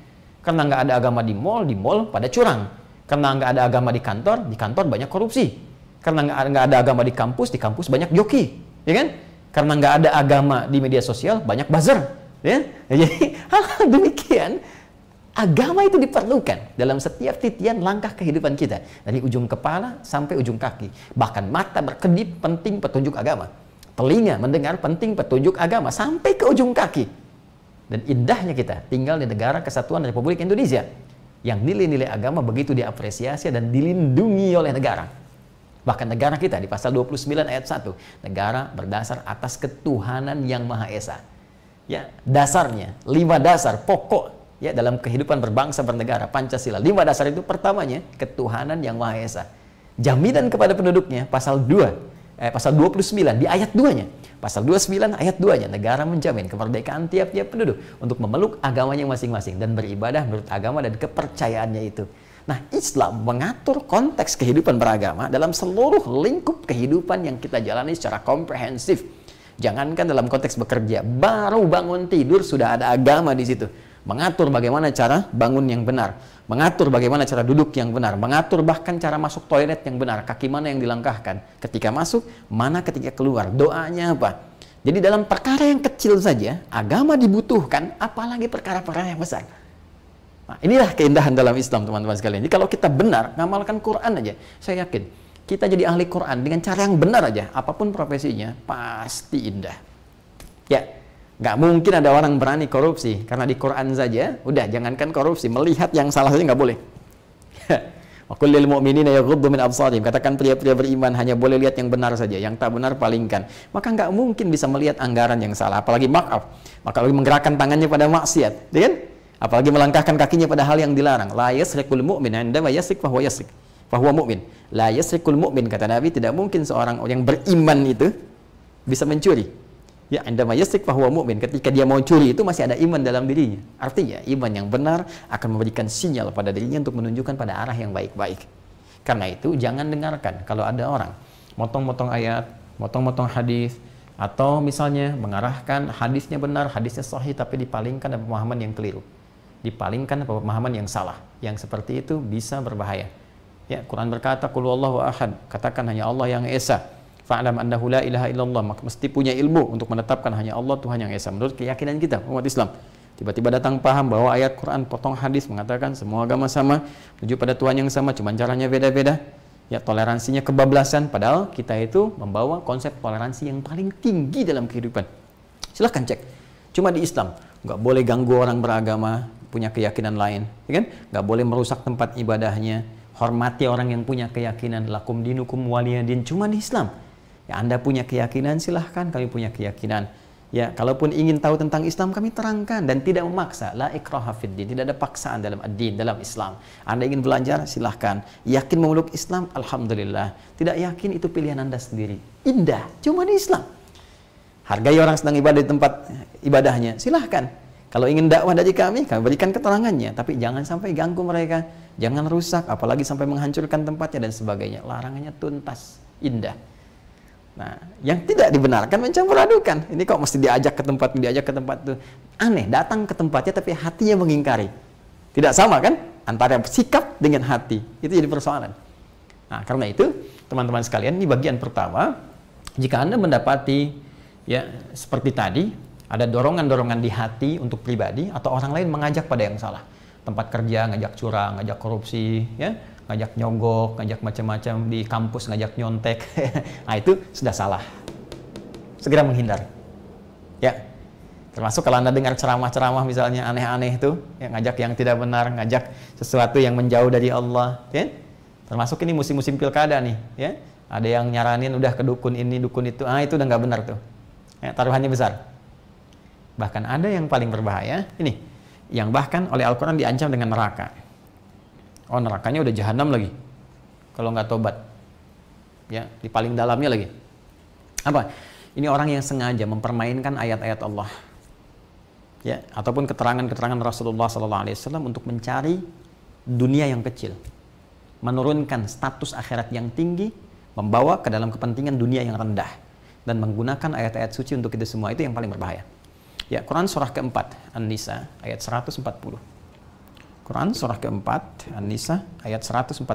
Karena nggak ada agama di mall pada curang. Karena nggak ada agama di kantor banyak korupsi. Karena nggak ada agama di kampus banyak joki. Ya kan? Karena nggak ada agama di media sosial, banyak buzzer. Ya? Jadi hal demikian, agama itu diperlukan dalam setiap titian langkah kehidupan kita. Dari ujung kepala sampai ujung kaki. Bahkan mata berkedip, penting petunjuk agama. Telinga mendengar, penting petunjuk agama. Sampai ke ujung kaki. Dan indahnya kita tinggal di negara kesatuan Republik Indonesia. Yang nilai-nilai agama begitu diapresiasi dan dilindungi oleh negara. Bahkan negara kita di pasal 29 ayat 1, negara berdasar atas ketuhanan yang Maha Esa. Ya, dasarnya, 5 dasar pokok ya dalam kehidupan berbangsa bernegara, Pancasila. 5 dasar itu pertamanya ketuhanan yang Maha Esa. Jaminan kepada penduduknya pasal 29 di ayat 2-nya. Pasal 29 ayat 2-nya, negara menjamin kemerdekaan tiap-tiap penduduk untuk memeluk agamanya masing-masing dan beribadah menurut agama dan kepercayaannya itu. Nah, Islam mengatur konteks kehidupan beragama dalam seluruh lingkup kehidupan yang kita jalani secara komprehensif. Jangankan dalam konteks bekerja, baru bangun tidur sudah ada agama di situ. Mengatur bagaimana cara bangun yang benar, mengatur bagaimana cara duduk yang benar, mengatur bahkan cara masuk toilet yang benar, kaki mana yang dilangkahkan, ketika masuk, mana ketika keluar, doanya apa. Jadi dalam perkara yang kecil saja, agama dibutuhkan, apalagi perkara-perkara yang besar. Nah, inilah keindahan dalam Islam, teman-teman sekalian. Jadi kalau kita benar ngamalkan Quran aja, saya yakin kita jadi ahli Quran dengan cara yang benar aja, apapun profesinya pasti indah. Ya, nggak mungkin ada orang berani korupsi karena di Quran saja, udah jangankan korupsi, melihat yang salah saja nggak boleh. Wa qul lil mu'minina yaghuddu min absarihim, katakan pria-pria beriman hanya boleh lihat yang benar saja, yang tak benar palingkan. Maka nggak mungkin bisa melihat anggaran yang salah, apalagi apalagi menggerakkan tangannya pada maksiat, ya kan? Apalagi melangkahkan kakinya pada hal yang dilarang. La yasriqul mu'min 'indama yasriq fa huwa yasriq fa huwa mu'min. La yasriqul mu'min, kata Nabi, tidak mungkin seorang yang beriman itu bisa mencuri. Ya, 'indama yasriq fa huwa mu'min, ketika dia mau curi itu masih ada iman dalam dirinya. Artinya iman yang benar akan memberikan sinyal pada dirinya untuk menunjukkan pada arah yang baik-baik. Karena itu jangan dengarkan kalau ada orang motong-motong ayat, motong-motong hadis, atau misalnya mengarahkan hadisnya benar, hadisnya sahih, tapi dipalingkan dengan pemahaman yang keliru. Dipalingkan pemahaman yang salah. Yang seperti itu bisa berbahaya. Ya, Quran berkata, Qul huwallahu ahad, katakan hanya Allah yang Esa. Fa'lam annahu la ilaha illallah, maka mesti punya ilmu untuk menetapkan hanya Allah Tuhan yang Esa. Menurut keyakinan kita, umat Islam. Tiba-tiba datang paham bahwa ayat Quran potong hadis mengatakan semua agama sama, menuju pada Tuhan yang sama, cuma caranya beda-beda. Ya, toleransinya kebablasan, padahal kita itu membawa konsep toleransi yang paling tinggi dalam kehidupan. Silahkan cek. Cuma di Islam, nggak boleh ganggu orang beragama, punya keyakinan lain, ya kan? Nggak boleh merusak tempat ibadahnya, hormati orang yang punya keyakinan, lakum dinukum waliyadin, cuma di Islam. Ya, Anda punya keyakinan, silahkan, kami punya keyakinan. Ya, kalaupun ingin tahu tentang Islam, kami terangkan dan tidak memaksa. La ikraha fid din, tidak ada paksaan dalam ad-din, dalam Islam. Anda ingin belajar, silahkan. Yakin memeluk Islam, alhamdulillah. Tidak yakin, itu pilihan Anda sendiri. Indah, cuma di Islam. Hargai orang sedang ibadah di tempat ibadahnya, silahkan. Kalau ingin dakwah dari kami berikan keterangannya, tapi jangan sampai ganggu mereka, jangan rusak, apalagi sampai menghancurkan tempatnya dan sebagainya. Larangannya tuntas, indah. Nah, yang tidak dibenarkan mencampur adukan. Ini kok mesti diajak ke tempat itu. Aneh, datang ke tempatnya tapi hatinya mengingkari. Tidak sama kan? Antara sikap dengan hati. Itu jadi persoalan. Nah, karena itu, teman-teman sekalian, ini bagian pertama. Jika Anda mendapati ya seperti tadi, ada dorongan-dorongan di hati untuk pribadi atau orang lain mengajak pada yang salah. Tempat kerja ngajak curang, ngajak korupsi, ya, ngajak nyogok, ngajak macam-macam, di kampus ngajak nyontek. Nah, itu sudah salah. Segera menghindar. Ya. Termasuk kalau Anda dengar ceramah-ceramah misalnya aneh-aneh itu, ya, ngajak yang tidak benar, ngajak sesuatu yang menjauh dari Allah, ya. Termasuk ini musim-musim pilkada nih, ya. Ada yang nyaranin udah ke dukun ini, dukun itu. Ah, itu udah nggak benar tuh. Ya, taruhannya besar. Bahkan ada yang paling berbahaya, ini, yang bahkan oleh Al-Quran diancam dengan neraka. Oh, nerakanya udah jahanam lagi kalau nggak tobat, ya, di paling dalamnya lagi. Apa? Ini orang yang sengaja mempermainkan ayat-ayat Allah, ya, ataupun keterangan-keterangan Rasulullah SAW untuk mencari dunia yang kecil, menurunkan status akhirat yang tinggi, membawa ke dalam kepentingan dunia yang rendah, dan menggunakan ayat-ayat suci untuk itu semua. Itu yang paling berbahaya. Ya, Quran surah keempat An-Nisa ayat 140. Quran surah keempat An-Nisa ayat 140.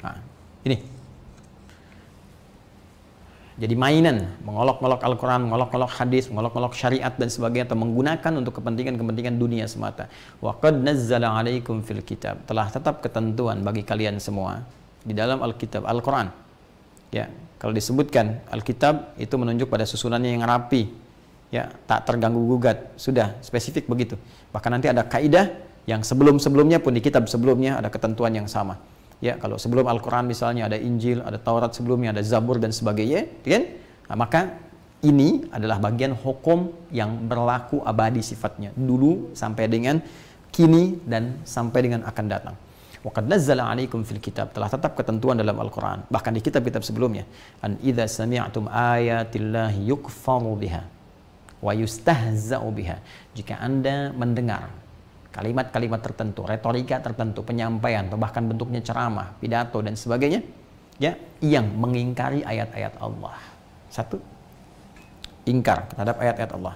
Nah, ini. Jadi mainan, mengolok-olok Al-Quran, mengolok-olok hadis, mengolok-olok syariat dan sebagainya, atau menggunakan untuk kepentingan-kepentingan dunia semata. Wa qad nazzala 'alaikum fil kitab. Telah tetap ketentuan bagi kalian semua di dalam Al-Kitab, Al-Quran. Ya, kalau disebutkan Al-Kitab itu menunjuk pada susunannya yang rapi. Ya, tak terganggu gugat, sudah spesifik begitu. Bahkan nanti ada kaidah yang sebelum-sebelumnya pun di kitab sebelumnya ada ketentuan yang sama. Ya, kalau sebelum Al-Quran misalnya ada Injil, ada Taurat sebelumnya, ada Zabur dan sebagainya, kan? Nah, maka ini adalah bagian hukum yang berlaku abadi sifatnya, dulu sampai dengan kini dan sampai dengan akan datang. Wa qad nazzala 'alaikum fil kitab, telah tetap ketentuan dalam Al-Quran, bahkan di kitab-kitab sebelumnya, an idza sami'tum ayatillahi yukfaru biha wa yustahza'u biha. Jika Anda mendengar kalimat-kalimat tertentu, retorika tertentu, penyampaian atau bahkan bentuknya ceramah, pidato dan sebagainya, ya, yang mengingkari ayat-ayat Allah. Satu, ingkar terhadap ayat-ayat Allah.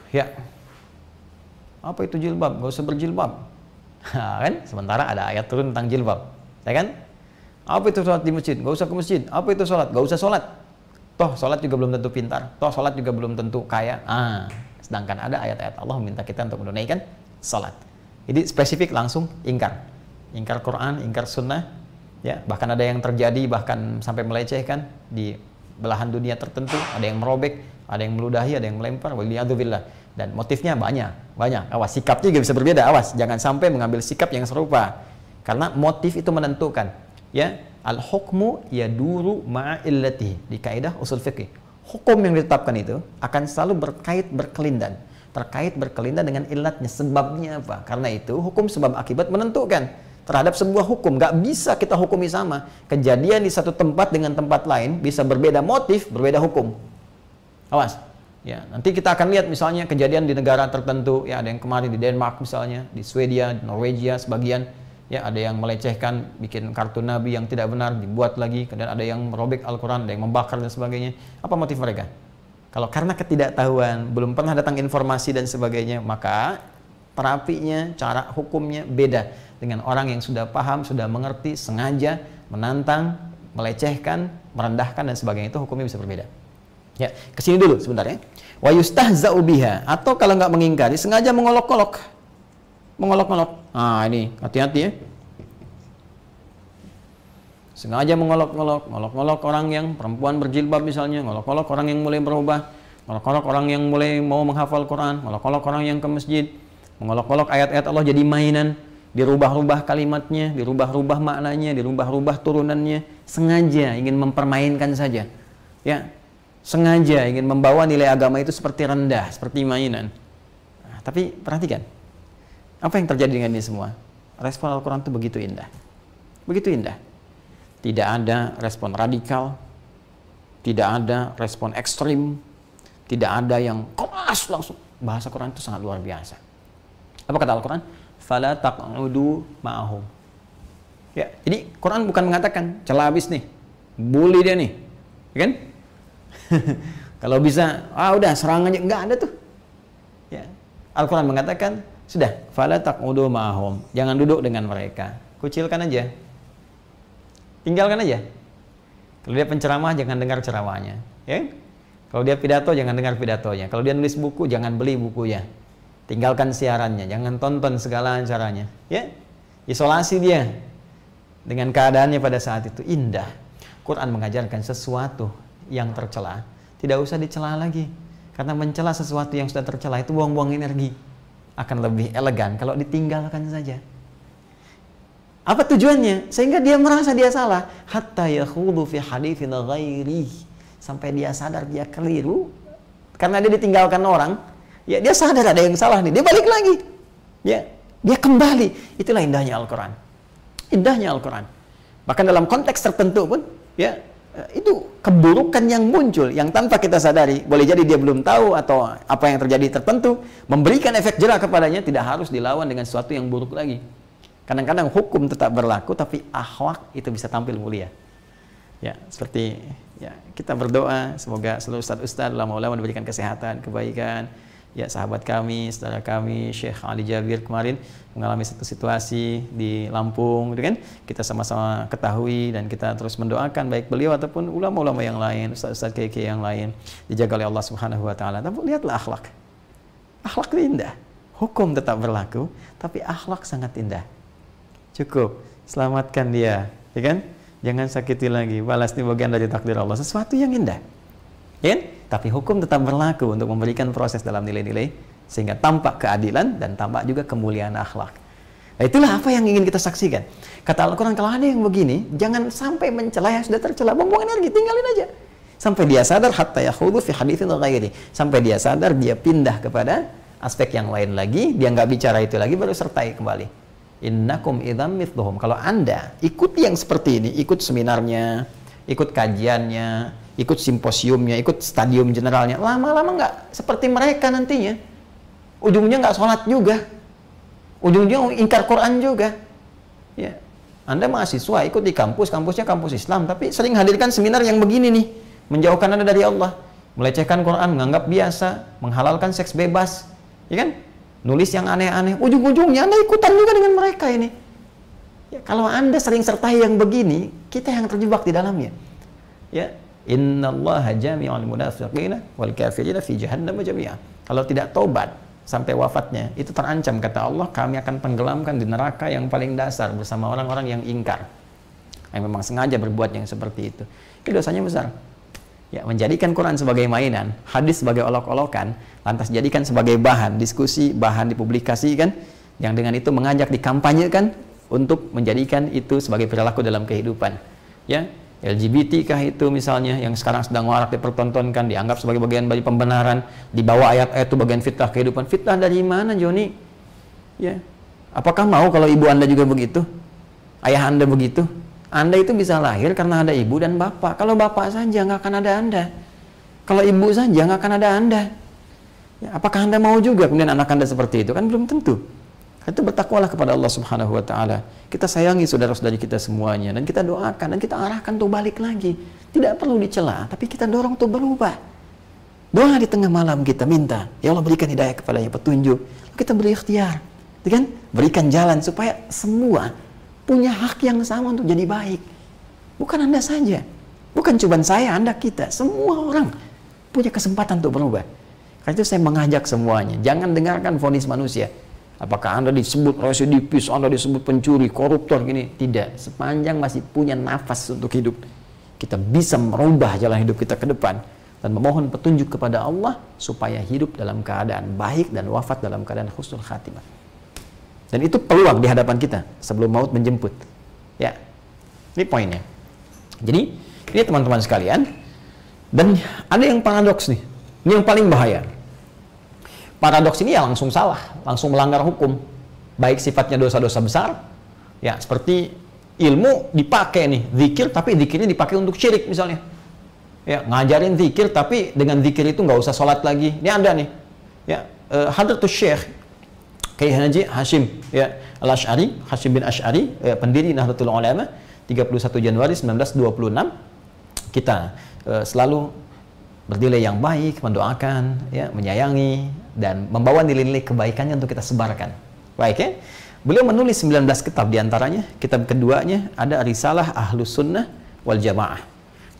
Ya, apa itu jilbab? Gak usah berjilbab. Kan? Sementara ada ayat turun tentang jilbab, ya kan? Apa itu sholat di masjid? Gak usah ke masjid. Apa itu sholat? Gak usah sholat. Toh sholat juga belum tentu pintar. Toh sholat juga belum tentu kaya. Sedangkan ada ayat-ayat Allah meminta kita untuk menunaikan sholat. Jadi spesifik langsung ingkar. Ingkar Quran, ingkar sunnah. Ya, bahkan ada yang terjadi bahkan sampai melecehkan di belahan dunia tertentu. Ada yang merobek, ada yang meludahi, ada yang melempar. Waliyadzubillah. Dan motifnya banyak. Awas, sikapnya juga bisa berbeda. Awas, jangan sampai mengambil sikap yang serupa. Karena motif itu menentukan. Ya, al-hukmu yaduru ma'illatihi. Di kaidah usul fikih, hukum yang ditetapkan itu akan selalu terkait berkelindan dengan ilatnya, sebabnya apa. Karena itu hukum sebab akibat menentukan terhadap sebuah hukum. Gak bisa kita hukumi sama. Kejadian di satu tempat dengan tempat lain bisa berbeda motif, berbeda hukum. Awas. Ya, nanti kita akan lihat misalnya kejadian di negara tertentu. Ya, ada yang kemarin di Denmark misalnya, di Swedia, di Norwegia sebagian. Ya, ada yang melecehkan, bikin kartun Nabi yang tidak benar, dibuat lagi, dan ada yang merobek Al-Quran, ada yang membakar dan sebagainya. Apa motif mereka? Kalau karena ketidaktahuan, belum pernah datang informasi dan sebagainya, maka terapinya, cara hukumnya beda dengan orang yang sudah paham, sudah mengerti, sengaja menantang, melecehkan, merendahkan dan sebagainya. Itu hukumnya bisa berbeda. Ya, kesini dulu sebentar ya. Wa yustahza'u biha, atau kalau nggak mengingkari, sengaja mengolok-olok. Nah, ini hati-hati ya. Sengaja mengolok-olok orang yang perempuan berjilbab misalnya, ngolok-olok orang yang mulai berubah, ngolok-olok orang yang mulai mau menghafal Quran, ngolok-olok orang yang ke masjid, mengolok-olok ayat-ayat Allah jadi mainan. dirubah-rubah kalimatnya, dirubah-rubah maknanya, dirubah-rubah turunannya, sengaja ingin mempermainkan saja. Ya, sengaja ingin membawa nilai agama itu seperti rendah, seperti mainan. Nah, tapi perhatikan, apa yang terjadi dengan ini semua? Respon Al-Quran itu begitu indah. Begitu indah. Tidak ada respon radikal, tidak ada respon ekstrim, tidak ada yang keras langsung. Bahasa Quran itu sangat luar biasa. Apa kata Al-Quran? Fala taq'udu ma'ahum. Ya, jadi Quran bukan mengatakan celah habis nih, bully dia nih, ya kan? Kalau bisa, udah serang aja, enggak ada tuh. Ya, Al-Quran mengatakan sudah, fala taq'udu ma'ahum, jangan duduk dengan mereka, kucilkan aja, tinggalkan aja. Kalau dia penceramah, jangan dengar ceramahnya, ya. Kalau dia pidato, jangan dengar pidatonya. Kalau dia nulis buku, jangan beli bukunya. Tinggalkan siarannya, jangan tonton segala acaranya. Ya, isolasi dia dengan keadaannya pada saat itu. Indah. Quran mengajarkan sesuatu yang tercela tidak usah dicela lagi, karena mencela sesuatu yang sudah tercela itu buang-buang energi. Akan lebih elegan kalau ditinggalkan saja. Apa tujuannya? Sehingga dia merasa dia salah. Hatta yakhudu fi haditsin ghairi, sampai dia sadar dia keliru karena dia ditinggalkan orang. Ya, dia sadar ada yang salah nih, dia balik lagi. Ya, dia kembali. Itulah indahnya Al-Quran. Indahnya Al-Quran. Bahkan dalam konteks tertentu pun, ya, itu keburukan yang muncul yang tanpa kita sadari. Boleh jadi dia belum tahu atau apa yang terjadi tertentu memberikan efek jera kepadanya, tidak harus dilawan dengan sesuatu yang buruk lagi. Kadang-kadang hukum tetap berlaku, tapi akhlak itu bisa tampil mulia. Ya, seperti ya, kita berdoa semoga seluruh ustadz-ustadz, ulama-ulama diberikan kesehatan, kebaikan. Ya, sahabat kami, saudara kami, Syekh Ali Jabir kemarin mengalami satu situasi di Lampung, gitu kan? Kita sama-sama ketahui dan kita terus mendoakan baik beliau ataupun ulama-ulama yang lain, ustaz-ustaz kiai yang lain, dijaga oleh Allah Subhanahu wa taala. Tapi lihatlah akhlak. Akhlak itu indah. Hukum tetap berlaku, tapi akhlak sangat indah. Cukup selamatkan dia, ya kan? Jangan sakiti lagi. Balas ini bagian dari takdir Allah. Sesuatu yang indah. Ya kan? Tapi hukum tetap berlaku untuk memberikan proses dalam nilai-nilai sehingga tampak keadilan dan tampak juga kemuliaan akhlak. Nah, itulah apa yang ingin kita saksikan. Kata Al-Quran, kalau ada yang begini, jangan sampai mencela yang sudah tercela, buang-buang energi, tinggalin aja. Sampai dia sadar, hatta yakhudu fi haditsin ghairi. Sampai dia sadar, dia pindah kepada aspek yang lain lagi, dia nggak bicara itu lagi, baru sertai kembali. Innakum idzam mithluhum. Kalau Anda ikuti yang seperti ini, ikut seminarnya, ikut kajiannya, ikut simposiumnya, ikut stadium generalnya, lama-lama nggak seperti mereka nantinya. Ujungnya nggak sholat juga, ujungnya ingkar Quran juga. Ya, Anda mahasiswa ikut di kampus, kampusnya kampus Islam, tapi sering hadirkan seminar yang begini nih, menjauhkan Anda dari Allah, melecehkan Quran, menganggap biasa, menghalalkan seks bebas, ya kan? Nulis yang aneh-aneh, ujung-ujungnya Anda ikutan juga dengan mereka ini. Ya, kalau Anda sering sertai yang begini, kita yang terjebak di dalamnya. Ya, innallaha jami'ul munafiqina wal kafirina fi jahannam jami'a. Kalau tidak tobat sampai wafatnya, itu terancam kata Allah, kami akan tenggelamkan di neraka yang paling dasar bersama orang-orang yang ingkar, yang memang sengaja berbuat yang seperti itu. Itu dosanya besar. Ya, menjadikan Quran sebagai mainan, hadis sebagai olok-olokan, lantas jadikan sebagai bahan diskusi, bahan dipublikasikan, yang dengan itu mengajak dikampanyekan untuk menjadikan itu sebagai perilaku dalam kehidupan. Ya, LGBT kah itu misalnya yang sekarang sedang warak dipertontonkan, dianggap sebagai bagian dari pembenaran, dibawa ayat-ayat itu bagian fitnah kehidupan. Fitnah dari mana, Joni? Ya, apakah mau kalau ibu Anda juga begitu? Ayah Anda begitu? Anda itu bisa lahir karena ada ibu dan bapak. Kalau bapak saja nggak akan ada Anda. Kalau ibu saja nggak akan ada Anda. Ya, apakah Anda mau juga kemudian anak Anda seperti itu? Kan belum tentu. Itu bertakwalah kepada Allah Subhanahu wa taala. Kita sayangi saudara-saudari kita semuanya dan kita doakan dan kita arahkan untuk balik lagi. Tidak perlu dicela, tapi kita dorong untuk berubah. Doa di tengah malam kita minta, ya Allah berikan hidayah kepadanya, petunjuk. Kita beri ikhtiar, kan? Berikan jalan supaya semua punya hak yang sama untuk jadi baik. Bukan Anda saja, bukan cuma saya, Anda, kita, semua orang punya kesempatan untuk berubah. Karena itu saya mengajak semuanya, jangan dengarkan vonis manusia. Apakah Anda disebut residivis, Anda disebut pencuri, koruptor, gini? Tidak. Sepanjang masih punya nafas untuk hidup, kita bisa merubah jalan hidup kita ke depan dan memohon petunjuk kepada Allah supaya hidup dalam keadaan baik dan wafat dalam keadaan husnul khatimah. Dan itu peluang di hadapan kita sebelum maut menjemput. Ya, ini poinnya. Jadi, ini teman-teman sekalian, dan ada yang paradoks nih. Ini yang paling bahaya. Paradoks ini ya langsung salah, langsung melanggar hukum. Baik sifatnya dosa-dosa besar, ya seperti ilmu dipakai nih, zikir, tapi zikirnya dipakai untuk syirik misalnya. Ya, ngajarin zikir, tapi dengan zikir itu nggak usah sholat lagi. Ini ada nih, ya, Hadratus Syekh Kiai Haji Hashim, ya, Al-Asy'ari, Hashim bin Asy'ari, ya, pendiri Nahdlatul Ulama, 31 Januari 1926. Kita selalu bernilai yang baik, mendoakan, ya, menyayangi, dan membawa nilai-nilai kebaikannya untuk kita sebarkan. Baik, ya. Beliau menulis 19 kitab, diantaranya kitab keduanya ada Risalah Ahlus Sunnah wal Jamaah.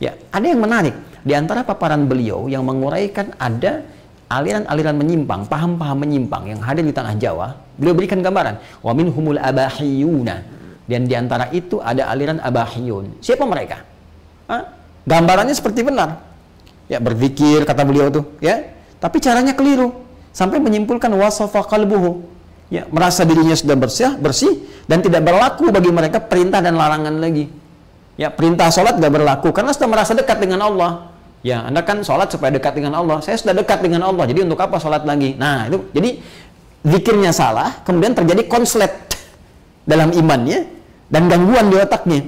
Ya, ada yang menarik di antara paparan beliau yang menguraikan ada aliran-aliran menyimpang, paham-paham menyimpang yang hadir di tanah Jawa. Beliau berikan gambaran, wa minhumul abahiyuna, dan di antara itu ada aliran abahiyun. Siapa mereka? Gambarannya seperti benar. Ya, berzikir kata beliau tuh, ya. Tapi caranya keliru sampai menyimpulkan wasafa qalbuhu. Ya, merasa dirinya sudah bersih dan tidak berlaku bagi mereka perintah dan larangan lagi. Ya, perintah sholat tidak berlaku karena sudah merasa dekat dengan Allah. Ya, Anda kan sholat supaya dekat dengan Allah. Saya sudah dekat dengan Allah, jadi untuk apa sholat lagi? Nah, itu jadi zikirnya salah, kemudian terjadi konslet dalam imannya dan gangguan di otaknya.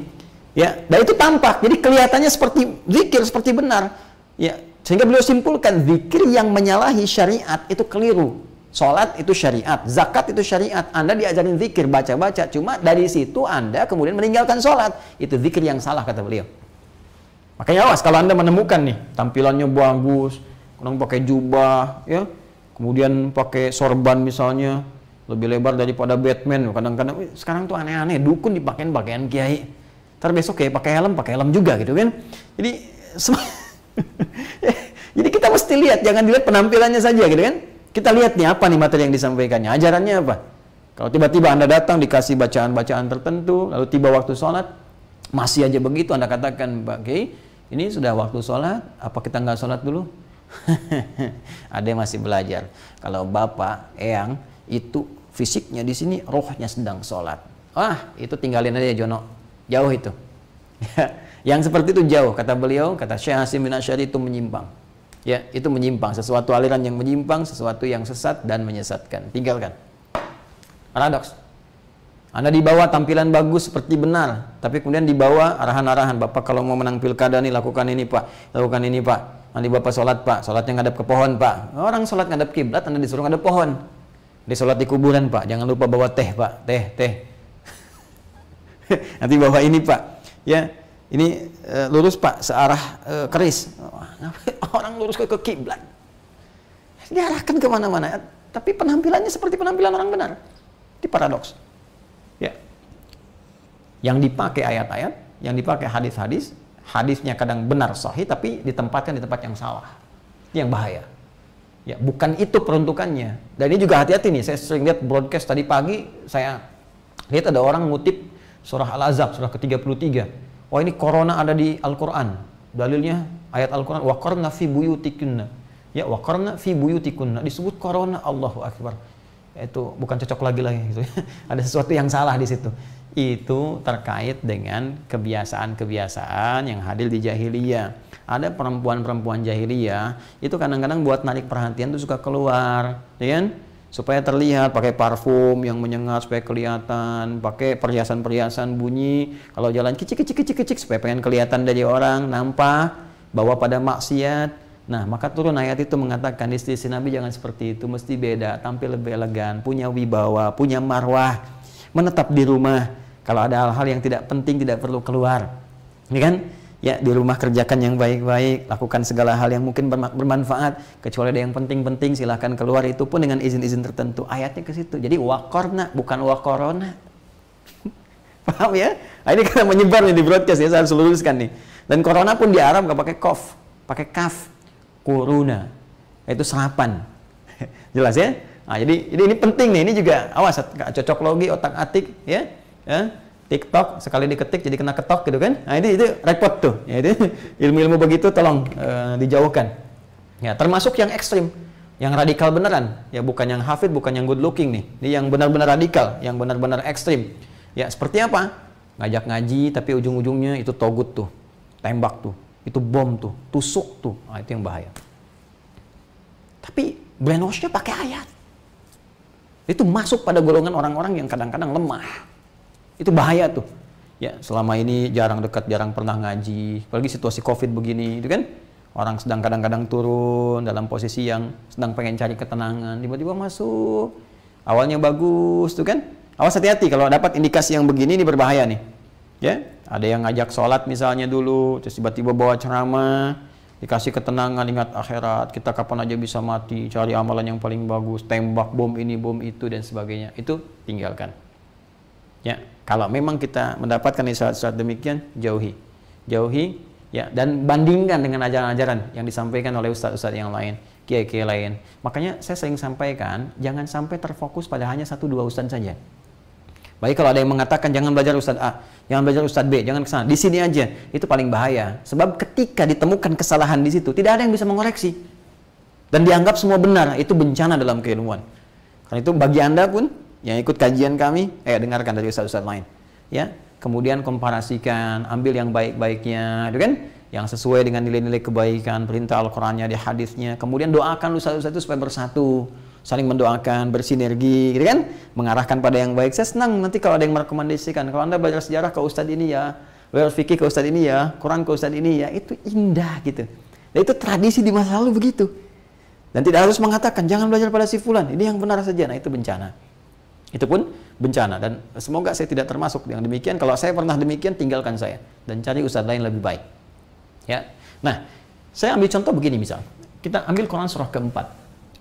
Ya, dan itu tampak. Jadi kelihatannya seperti zikir, seperti benar. Ya, sehingga beliau simpulkan zikir yang menyalahi syariat itu keliru. Sholat itu syariat, zakat itu syariat. Anda diajarin zikir, baca-baca, cuma dari situ Anda kemudian meninggalkan sholat. Itu zikir yang salah, kata beliau. Makanya awas kalau Anda menemukan nih, tampilannya bagus, kadang pakai jubah, ya, kemudian pakai sorban misalnya, lebih lebar daripada Batman. Kadang-kadang, sekarang tuh aneh-aneh, dukun dipakein pakaian kiai. Ntar besok kayak pakai helm juga gitu kan. Jadi, jadi kita mesti lihat, jangan dilihat penampilannya saja gitu kan. Kita lihat nih apa nih materi yang disampaikannya, ajarannya apa. Kalau tiba-tiba Anda datang dikasih bacaan-bacaan tertentu, lalu tiba waktu sholat, masih aja begitu, Anda katakan, Pak Kiai, ini sudah waktu sholat, apa kita nggak sholat dulu? Ada yang masih belajar. Kalau Bapak, Eyang, itu fisiknya di sini, rohnya sedang sholat. Itu tinggalin aja Jono, jauh itu. Yang seperti itu jauh, kata beliau, kata Syekh Hashim bin Asy'ari, itu menyimpang. Ya, itu menyimpang, sesuatu aliran yang menyimpang, sesuatu yang sesat dan menyesatkan. Tinggalkan. Paradoks. Anda dibawa tampilan bagus seperti benar, tapi kemudian dibawa arahan-arahan. Bapak kalau mau menang pilkada nih, lakukan ini Pak, lakukan ini Pak. Nanti Bapak sholat Pak, sholatnya ngadep ke pohon Pak. Orang sholat ngadep kiblat, Anda disuruh ngadep pohon. Dia sholat di kuburan Pak, jangan lupa bawa teh Pak, teh. Nanti bawa ini Pak, ya. Ini lurus Pak, searah keris. Orang lurus ke kiblat. Diarahkan kemana-mana. Tapi penampilannya seperti penampilan orang benar. Itu paradoks. Ya. Yang dipakai ayat-ayat, yang dipakai hadis-hadis, hadisnya kadang benar sahih, tapi ditempatkan di tempat yang salah. Itu yang bahaya. Ya, bukan itu peruntukannya. Dan ini juga hati-hati nih. Saya sering lihat broadcast tadi pagi, saya lihat ada orang ngutip surah Al-Ahzab, surah ke-33. Wah, ini corona ada di Al-Quran. Dalilnya ayat Al-Quran. Waqarna fi buyutikunna. Ya, waqarna fi buyutikunna. Disebut corona, Allahu Akbar. Itu bukan cocok lagi gitu. Ada sesuatu yang salah di situ. Itu terkait dengan kebiasaan-kebiasaan yang hadir di jahiliyah. Ada perempuan-perempuan jahiliyah, itu kadang-kadang buat narik perhatian tuh suka keluar. Ya kan? Supaya terlihat, pakai parfum yang menyengat supaya kelihatan, pakai perhiasan-perhiasan bunyi, kalau jalan kicik supaya pengen kelihatan dari orang, nampak, bawa pada maksiat. Nah, maka turun ayat itu mengatakan istri Nabi jangan seperti itu, mesti beda, tampil lebih elegan, punya wibawa, punya marwah, menetap di rumah. Kalau ada hal-hal yang tidak penting tidak perlu keluar. Ini kan? Ya, di rumah kerjakan yang baik-baik, lakukan segala hal yang mungkin bermanfaat, kecuali ada yang penting-penting silahkan keluar, itu pun dengan izin-izin tertentu. Ayatnya ke situ. Jadi waqarna bukan waqarona. Paham ya? Nah, ini kita menyebar nih di broadcast ya, saya harus luruskan nih. Dan corona pun di Arab nggak pakai kof, pakai kaf. Corona. Itu serapan. Jelas ya? Nah, jadi ini penting nih, ini juga awas cocok logi, otak atik ya. TikTok sekali diketik jadi kena ketok gitu kan. Nah, itu repot tuh. Ya, itu ilmu-ilmu begitu tolong dijauhkan. Ya, termasuk yang ekstrim. yang radikal beneran, ya bukan yang hafid, bukan yang good looking nih. Ini yang benar-benar radikal, yang benar-benar ekstrim. Ya seperti apa? Ngajak ngaji tapi ujung-ujungnya itu togut tuh, tembak tuh, itu bom tuh, tusuk tuh. Nah, itu yang bahaya. Tapi brainwash-nya pakai ayat. Itu masuk pada golongan orang-orang yang kadang-kadang lemah. Itu bahaya tuh. Ya, selama ini jarang dekat, jarang pernah ngaji. Apalagi situasi Covid begini, itu kan? Orang sedang kadang-kadang turun dalam posisi yang sedang pengen cari ketenangan, tiba-tiba masuk. Awalnya bagus tuh kan? Awas hati-hati kalau dapat indikasi yang begini, ini berbahaya nih. Ya, ada yang ngajak sholat misalnya dulu, terus tiba-tiba bawa ceramah, dikasih ketenangan, ingat akhirat, kita kapan aja bisa mati, cari amalan yang paling bagus, tembak bom ini, bom itu, dan sebagainya. Itu tinggalkan. Ya, kalau memang kita mendapatkan isyarat-isyarat demikian, jauhi. Jauhi. Ya, dan bandingkan dengan ajaran-ajaran yang disampaikan oleh ustadz-ustadz yang lain, kiai-kiai lain. Makanya saya sering sampaikan, jangan sampai terfokus pada hanya 1-2 ustadz saja. Baik kalau ada yang mengatakan jangan belajar ustadz A, jangan belajar ustadz B, jangan ke sana, di sini aja. Itu paling bahaya. Sebab ketika ditemukan kesalahan di situ, tidak ada yang bisa mengoreksi. Dan dianggap semua benar, itu bencana dalam keilmuan. Karena itu bagi Anda pun yang ikut kajian kami, dengarkan dari ustadz-ustadz lain. Ya. Kemudian komparasikan, ambil yang baik-baiknya, gitu kan? Yang sesuai dengan nilai-nilai kebaikan, perintah Al-Qur'annya, di hadisnya. Kemudian doakan ustaz-ustaz itu supaya bersatu, saling mendoakan, bersinergi, gitu kan? Mengarahkan pada yang baik. Saya senang nanti kalau ada yang merekomendasikan, kalau Anda belajar sejarah ke ustaz ini ya, belajar fikih ke ustaz ini ya, Quran ke ustaz ini ya, itu indah gitu. Dan itu tradisi di masa lalu begitu. Dan tidak harus mengatakan jangan belajar pada si fulan, ini yang benar saja. Nah, itu bencana. Itu pun bencana, dan semoga saya tidak termasuk yang demikian. Kalau saya pernah demikian, tinggalkan saya dan cari ustadz lain lebih baik. Ya. Nah, saya ambil contoh begini misal. Kita ambil Quran surah keempat.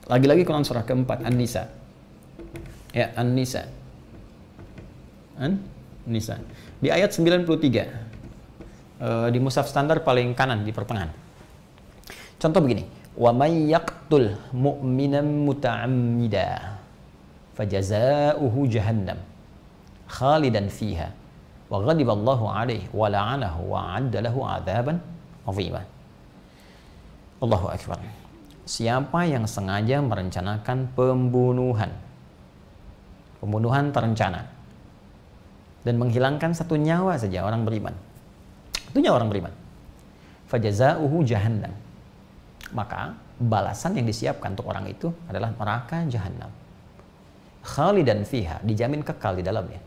Lagi-lagi Quran surah keempat, An-Nisa. Ya, An-Nisa. An-Nisa. Di ayat 93. Di mushaf standar paling kanan di pertengahan. Contoh begini. Wa may yaqtul mu'minan muta'ammida fajazauhu jahannam khalidan fiha wa ghadiballahu alaihi wa la'anahu wa 'adda lahu 'adzaban 'azima. Allahu akbar. Siapa yang sengaja merencanakan pembunuhan terencana dan menghilangkan satu nyawa saja orang beriman, itu nyawa orang beriman, fajazauhu jahannam, maka balasan yang disiapkan untuk orang itu adalah neraka jahanam. Khalidan fiha, dijamin kekal di dalamnya.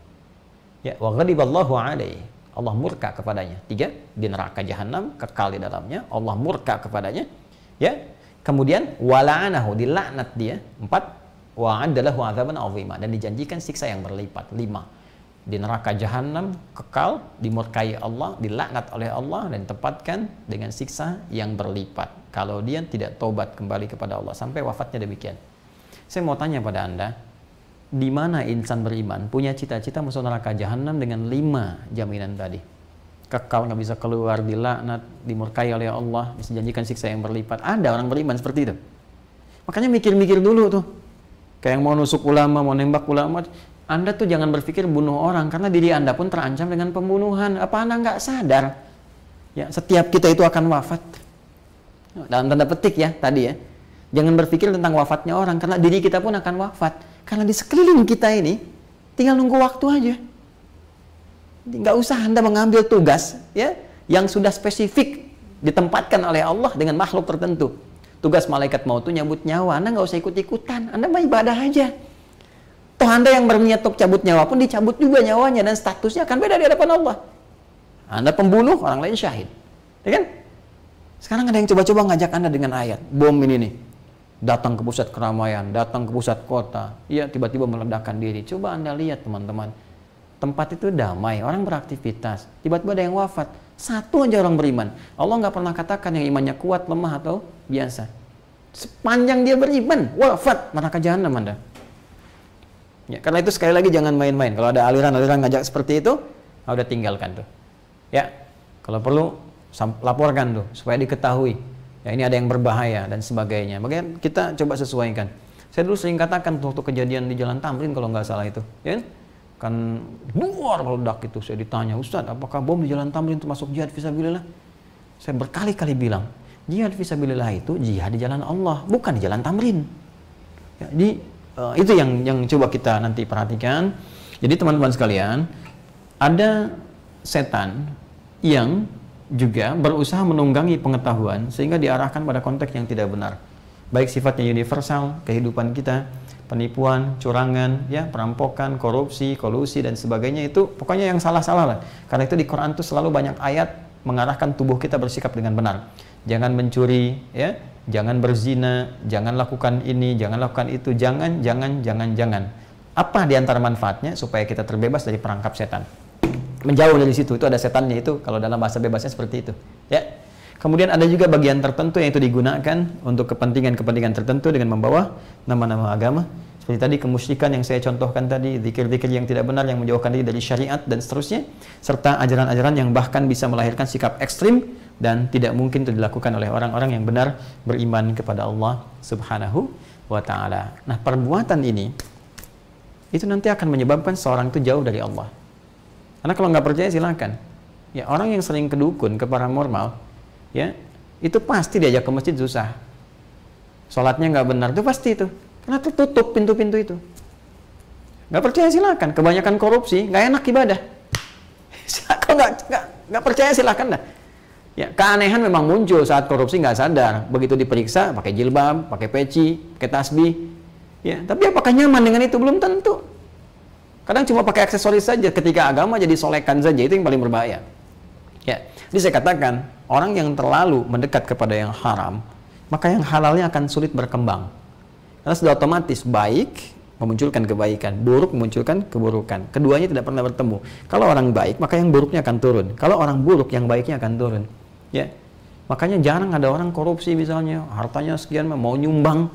Ya, wa ghadiballahu alaihi, Allah murka kepadanya. 3, di neraka jahanam, kekal di dalamnya, Allah murka kepadanya. Ya. Kemudian wala'anahu, dilaknat dia. 4, wa 'addalahu 'adzaban 'azima, dan dijanjikan siksa yang berlipat. 5, di neraka jahanam, kekal, dimurkai Allah, dilaknat oleh Allah, dan ditempatkan dengan siksa yang berlipat kalau dia tidak tobat kembali kepada Allah sampai wafatnya demikian. Saya mau tanya pada Anda, di mana insan beriman punya cita-cita masuk neraka jahanam dengan 5 jaminan tadi? Kekal, nggak bisa keluar, dilaknat, dimurkai oleh Allah, dijanjikan siksa yang berlipat. Ada orang beriman seperti itu. Makanya mikir-mikir dulu tuh. Kayak yang mau nusuk ulama, mau nembak ulama, Anda tuh jangan berpikir bunuh orang, karena diri Anda pun terancam dengan pembunuhan. Apa Anda nggak sadar? Ya, setiap kita itu akan wafat. Dalam tanda petik ya tadi ya. Jangan berpikir tentang wafatnya orang, karena diri kita pun akan wafat. Karena di sekeliling kita ini tinggal nunggu waktu aja. Nggak usah Anda mengambil tugas ya yang sudah spesifik ditempatkan oleh Allah dengan makhluk tertentu. Tugas malaikat maut itu nyabut nyawa. Anda nggak usah ikut-ikutan. Anda mah ibadah aja. Toh Anda yang berniat untuk cabut nyawa pun dicabut juga nyawanya, dan statusnya akan beda di hadapan Allah. Anda pembunuh, orang lain syahid. Ya kan? Sekarang ada yang coba-coba ngajak Anda dengan ayat bom ini nih. Datang ke pusat keramaian, datang ke pusat kota, ya tiba-tiba meledakkan diri. Coba Anda lihat teman-teman, tempat itu damai, orang beraktivitas, tiba-tiba ada yang wafat. Satu aja orang beriman. Allah nggak pernah katakan yang imannya kuat, lemah, atau biasa. Sepanjang dia beriman, wafat, neraka jahanam Anda. Ya, karena itu sekali lagi jangan main-main. Kalau ada aliran-aliran ngajak seperti itu, udah tinggalkan tuh. Ya, kalau perlu laporkan tuh supaya diketahui. Ya, ini ada yang berbahaya dan sebagainya. Makanya kita coba sesuaikan. Saya dulu sering katakan waktu kejadian di Jalan Tamrin kalau nggak salah itu, ya kan luar meledak itu. Saya ditanya, Ustadz, apakah bom di Jalan Tamrin termasuk jihad fisabilillah? Saya berkali-kali bilang, Jihad fisabilillah itu jihad di jalan Allah, bukan di jalan tamrin. Ya, jadi itu yang coba kita nanti perhatikan. Jadi teman-teman sekalian, ada setan yang juga berusaha menunggangi pengetahuan sehingga diarahkan pada konteks yang tidak benar. Baik sifatnya universal, kehidupan kita, penipuan, curangan, ya, perampokan, korupsi, kolusi dan sebagainya, itu pokoknya yang salah-salah lah. Karena itu di Quran itu selalu banyak ayat mengarahkan tubuh kita bersikap dengan benar. Jangan mencuri, ya, jangan berzina, jangan lakukan ini, jangan lakukan itu, jangan. Apa di antara manfaatnya? Supaya kita terbebas dari perangkap setan. Menjauh dari situ, itu ada setannya itu, kalau dalam bahasa bebasnya seperti itu. Ya. Kemudian ada juga bagian tertentu yang itu digunakan untuk kepentingan-kepentingan tertentu dengan membawa nama-nama agama. Seperti tadi kemusyrikan yang saya contohkan tadi, zikir-zikir yang tidak benar yang menjauhkan diri dari syariat dan seterusnya, serta ajaran-ajaran yang bahkan bisa melahirkan sikap ekstrim dan tidak mungkin itu dilakukan oleh orang-orang yang benar beriman kepada Allah Subhanahu wa ta'ala. Nah, perbuatan ini itu nanti akan menyebabkan seorang itu jauh dari Allah. Karena kalau nggak percaya silakan. Ya, orang yang sering ke dukun, ke paranormal, ya, itu pasti diajak ke masjid susah. Sholatnya nggak benar, itu pasti itu. Karena tertutup pintu-pintu itu. Nggak percaya silakan. Kebanyakan korupsi, nggak enak ibadah. Kalau nggak percaya silakan dah. Ya, keanehan memang muncul saat korupsi nggak sadar. Begitu diperiksa, pakai jilbab, pakai peci, pakai tasbih. Ya, tapi apakah nyaman dengan itu? Belum tentu. Kadang cuma pakai aksesoris saja. Ketika agama jadi solekan saja, itu yang paling berbahaya. Ya, jadi saya katakan, orang yang terlalu mendekat kepada yang haram, maka yang halalnya akan sulit berkembang. Karena sudah otomatis baik memunculkan kebaikan, buruk memunculkan keburukan. Keduanya tidak pernah bertemu. Kalau orang baik, maka yang buruknya akan turun. Kalau orang buruk, yang baiknya akan turun. Ya, makanya jarang ada orang korupsi misalnya, hartanya sekian mau nyumbang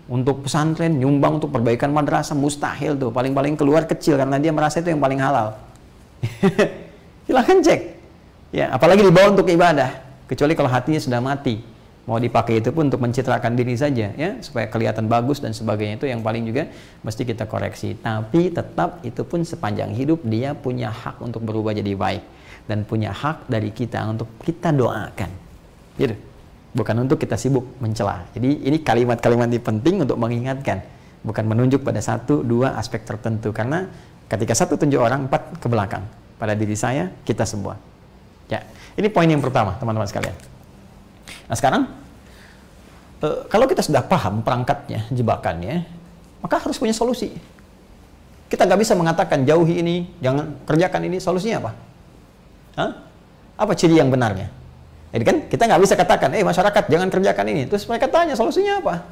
untuk pesantren, nyumbang untuk perbaikan madrasah, mustahil tuh. Paling-paling keluar kecil karena dia merasa itu yang paling halal. Silahkan cek. Ya, apalagi dibawa untuk ibadah. Kecuali kalau hatinya sudah mati. Mau dipakai itu pun untuk mencitrakan diri saja, ya, supaya kelihatan bagus dan sebagainya, itu yang paling juga mesti kita koreksi. Tapi tetap itu pun sepanjang hidup dia punya hak untuk berubah jadi baik dan punya hak dari kita untuk kita doakan. Gitu. Bukan untuk kita sibuk mencela. Jadi ini kalimat-kalimat ini penting untuk mengingatkan, bukan menunjuk pada satu dua aspek tertentu, karena ketika satu tunjuk orang, empat ke belakang. Pada diri saya, kita semua. Ya, ini poin yang pertama, teman-teman sekalian. Nah sekarang, kalau kita sudah paham perangkatnya, jebakannya, maka harus punya solusi. Kita nggak bisa mengatakan jauhi ini, jangan kerjakan ini, solusinya apa? Hah? Apa ciri yang benarnya? Jadi kan kita nggak bisa katakan, masyarakat jangan kerjakan ini. Terus mereka tanya solusinya apa?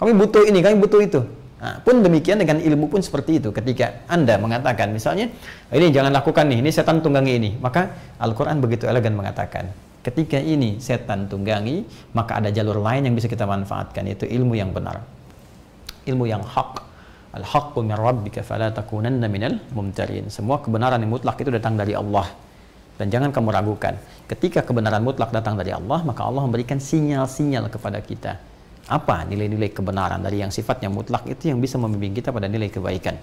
Kami butuh ini, kami butuh itu. Nah, pun demikian dengan ilmu pun seperti itu. Ketika Anda mengatakan misalnya, ini jangan lakukan nih, ini setan tunggangi ini. Maka Al-Quran begitu elegan mengatakan, ketika ini setan tunggangi, maka ada jalur lain yang bisa kita manfaatkan, yaitu ilmu yang benar. Ilmu yang hak. Al-haqqu min rabbika fala takunanna minal mumtarin. Semua kebenaran yang mutlak itu datang dari Allah. Dan jangan kamu ragukan. Ketika kebenaran mutlak datang dari Allah, maka Allah memberikan sinyal-sinyal kepada kita. Apa nilai-nilai kebenaran dari yang sifatnya mutlak itu yang bisa membimbing kita pada nilai kebaikan.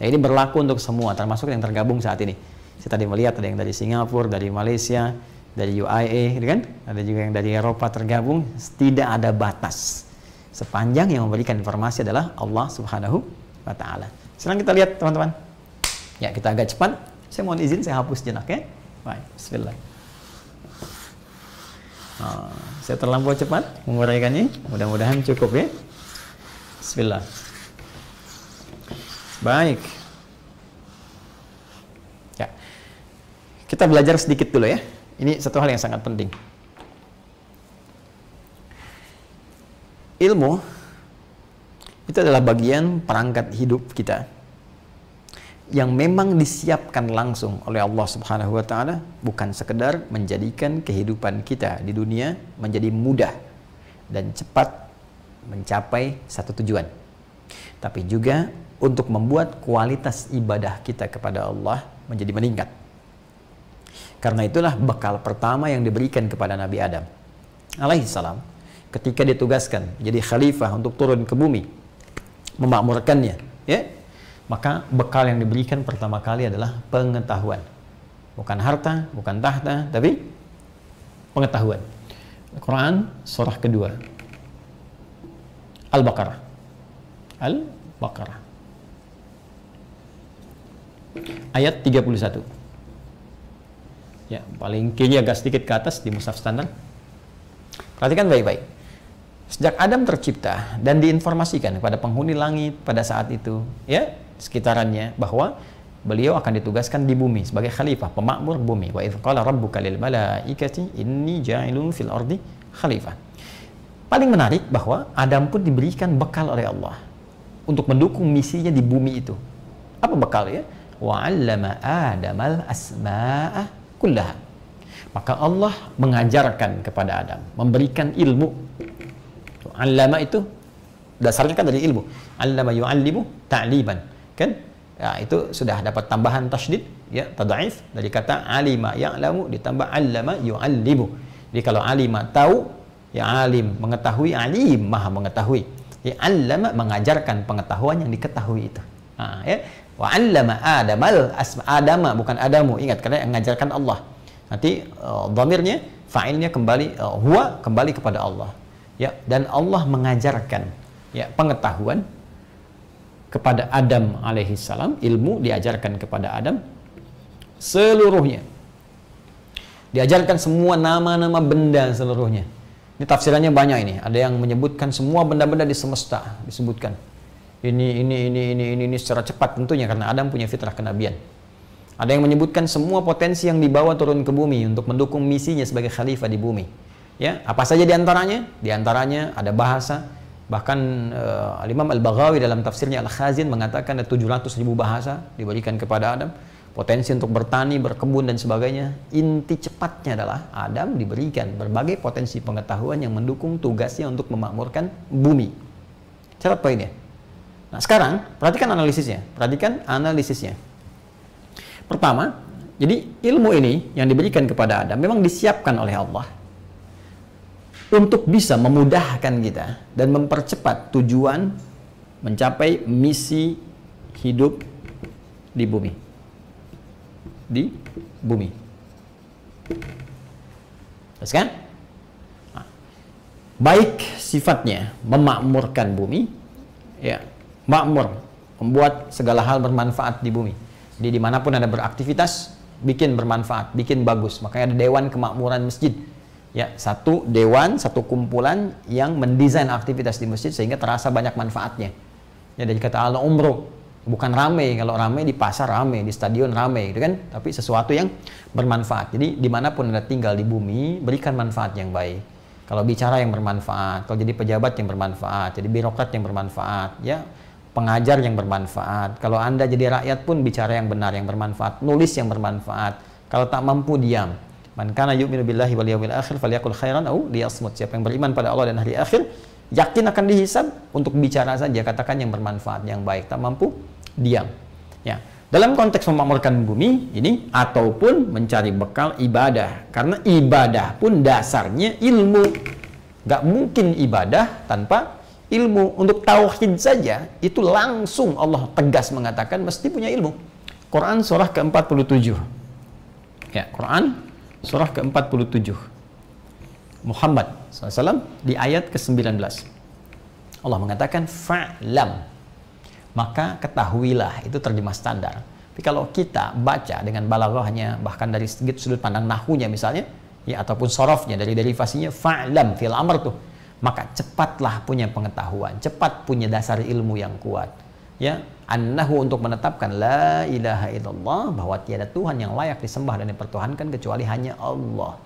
Nah, ini berlaku untuk semua, termasuk yang tergabung saat ini. Saya tadi melihat ada yang dari Singapura, dari Malaysia, dari UAE, kan? Ada juga yang dari Eropa tergabung. Tidak ada batas. Sepanjang yang memberikan informasi adalah Allah Subhanahu wa ta'ala. Sekarang kita lihat teman-teman. Ya, kita agak cepat. Saya mohon izin, saya hapus jenak ya. Baik, bismillah. Saya terlampau cepat menguraikannya. Mudah-mudahan cukup ya. Bismillah. Baik. Ya. Kita belajar sedikit dulu ya. Ini satu hal yang sangat penting. Ilmu itu adalah bagian perangkat hidup kita yang memang disiapkan langsung oleh Allah Subhanahu wa ta'ala, bukan sekedar menjadikan kehidupan kita di dunia menjadi mudah dan cepat mencapai satu tujuan, tapi juga untuk membuat kualitas ibadah kita kepada Allah menjadi meningkat. Karena itulah bekal pertama yang diberikan kepada Nabi Adam alaihissalam ketika ditugaskan jadi khalifah untuk turun ke bumi memakmurkannya, ya. Maka bekal yang diberikan pertama kali adalah pengetahuan. Bukan harta, bukan tahta, tapi pengetahuan. Quran surah kedua, Al-Baqarah. Al-Baqarah. Ayat 31. Ya, paling kiri agak sedikit ke atas di mushaf standar. Perhatikan baik-baik. Sejak Adam tercipta dan diinformasikan kepada penghuni langit pada saat itu, ya, sekitarannya, bahwa beliau akan ditugaskan di bumi sebagai khalifah, pemakmur bumi. Wa idz qala rabbuka lil malaikati inni ja'ilun fil ardi khalifah. Paling menarik bahwa Adam pun diberikan bekal oleh Allah untuk mendukung misinya di bumi itu. Apa bekalnya? Wa 'allama Adamal asma'a kullaha. Maka Allah mengajarkan kepada Adam, memberikan ilmu. 'Allama itu dasarnya kan dari ilmu. 'Allama yu'allimu ta'liban. Kan? Ya, itu sudah dapat tambahan tasydid, ya, tad'if dari kata alima ya'lamu ditambah 'allama yu'allimu. Jadi kalau alima tahu, ya alim mengetahui, alim maha mengetahui. Ya, 'allama mengajarkan pengetahuan yang diketahui itu. Nah, ya. Wa 'allama Adamal Adama, bukan Adamu. Ingat, karena yang mengajarkan Allah. Nanti dhamirnya, fa'ilnya kembali, huwa kembali kepada Allah. Ya, dan Allah mengajarkan, ya, pengetahuan kepada Adam alaihissalam, ilmu diajarkan kepada Adam seluruhnya. Diajarkan semua nama-nama benda seluruhnya. Ini tafsirannya banyak ini. Ada yang menyebutkan semua benda-benda di semesta disebutkan. Ini secara cepat tentunya karena Adam punya fitrah kenabian. Ada yang menyebutkan semua potensi yang dibawa turun ke bumi untuk mendukung misinya sebagai khalifah di bumi. Ya, apa saja diantaranya? Diantaranya ada bahasa. Bahkan Imam Al-Baghawi dalam tafsirnya Al-Khazin mengatakan ada 700.000 bahasa diberikan kepada Adam. Potensi untuk bertani, berkebun dan sebagainya. Inti cepatnya adalah Adam diberikan berbagai potensi pengetahuan yang mendukung tugasnya untuk memakmurkan bumi. Cara poinnya. Nah, sekarang perhatikan analisisnya. Perhatikan analisisnya. Pertama, jadi ilmu ini yang diberikan kepada Adam memang disiapkan oleh Allah untuk bisa memudahkan kita dan mempercepat tujuan mencapai misi hidup di bumi. Di bumi. Terus kan? Nah, baik sifatnya memakmurkan bumi, ya, makmur, membuat segala hal bermanfaat di bumi. Jadi dimanapun ada beraktivitas, bikin bermanfaat, bikin bagus. Makanya ada Dewan Kemakmuran Masjid. Ya, satu dewan, satu kumpulan yang mendesain aktivitas di masjid sehingga terasa banyak manfaatnya. Ya, dari kata al-umru, bukan rame. Kalau rame di pasar rame, di stadion rame, gitu kan? Tapi sesuatu yang bermanfaat. Jadi dimanapun Anda tinggal di bumi, berikan manfaat yang baik. Kalau bicara yang bermanfaat, kalau jadi pejabat yang bermanfaat, jadi birokrat yang bermanfaat, ya, pengajar yang bermanfaat. Kalau Anda jadi rakyat pun bicara yang benar, yang bermanfaat, nulis yang bermanfaat. Kalau tak mampu, diam. Man kana yu'minu billahi wal yawmil akhir falyaqul khairan aw liyasmut. Siapa yang beriman pada Allah dan hari akhir, yakin akan dihisab, untuk bicara saja, katakan yang bermanfaat, yang baik. Tak mampu, diam. Ya. Dalam konteks memakmurkan bumi ini, ataupun mencari bekal ibadah. Karena ibadah pun dasarnya ilmu. Gak mungkin ibadah tanpa ilmu. Untuk tauhid saja, itu langsung Allah tegas mengatakan mesti punya ilmu. Quran surah ke-47. Ya, Quran surah ke-47. Muhammad SAW di ayat ke-19. Allah mengatakan fa'lam. Maka ketahuilah, itu terjemah standar. Tapi kalau kita baca dengan balaghahnya, bahkan dari sudut pandang nahwunya misalnya, ya, ataupun sorofnya, dari derivasinya fa'lam, fi'il amr tuh, maka cepatlah punya pengetahuan, cepat punya dasar ilmu yang kuat. Ya, annahu, untuk menetapkan la ilaha illallah, bahwa tiada Tuhan yang layak disembah dan dipertuhankan kecuali hanya Allah.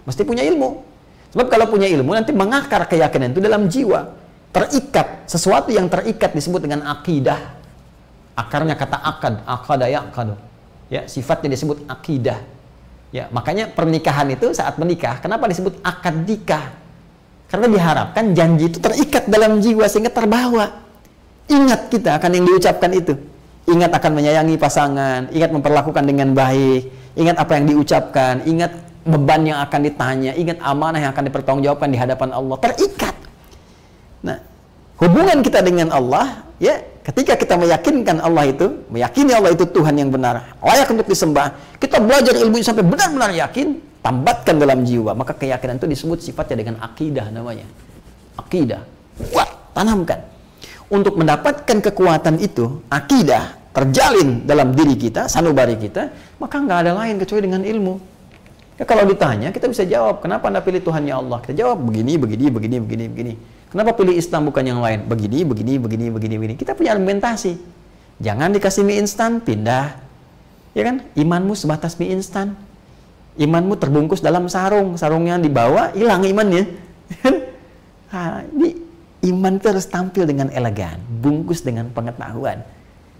Mesti punya ilmu. Sebab kalau punya ilmu nanti mengakar keyakinan itu dalam jiwa. Terikat, sesuatu yang terikat disebut dengan akidah. Akarnya kata akad, akada yaqadu. Ya, sifatnya disebut akidah. Ya, makanya pernikahan itu saat menikah, kenapa disebut akad nikah? Karena diharapkan janji itu terikat dalam jiwa sehingga terbawa. Ingat kita akan yang diucapkan itu. Ingat akan menyayangi pasangan, ingat memperlakukan dengan baik, ingat apa yang diucapkan, ingat beban yang akan ditanya, ingat amanah yang akan dipertanggungjawabkan di hadapan Allah. Terikat. Nah, hubungan kita dengan Allah, ya, ketika kita meyakinkan Allah itu, meyakini Allah itu Tuhan yang benar, layak untuk disembah, kita belajar ilmu sampai benar-benar yakin, tambatkan dalam jiwa, maka keyakinan itu disebut sifatnya dengan akidah namanya. Akidah. Kuat, tanamkan. Untuk mendapatkan kekuatan itu, akidah terjalin dalam diri kita, sanubari kita, maka nggak ada lain kecuali dengan ilmu. Ya, kalau ditanya, kita bisa jawab, kenapa Anda pilih Tuhannya Allah? Kita jawab begini, begini, begini, begini, begini. Kenapa pilih Islam bukan yang lain? Begini, begini, begini, begini, begini. Kita punya argumentasi. Jangan dikasih mie instan, pindah. Ya kan? Imanmu sebatas mie instan. Imanmu terbungkus dalam sarung. Sarungnya dibawa, hilang imannya. Nah, ini iman itu harus tampil dengan elegan, bungkus dengan pengetahuan.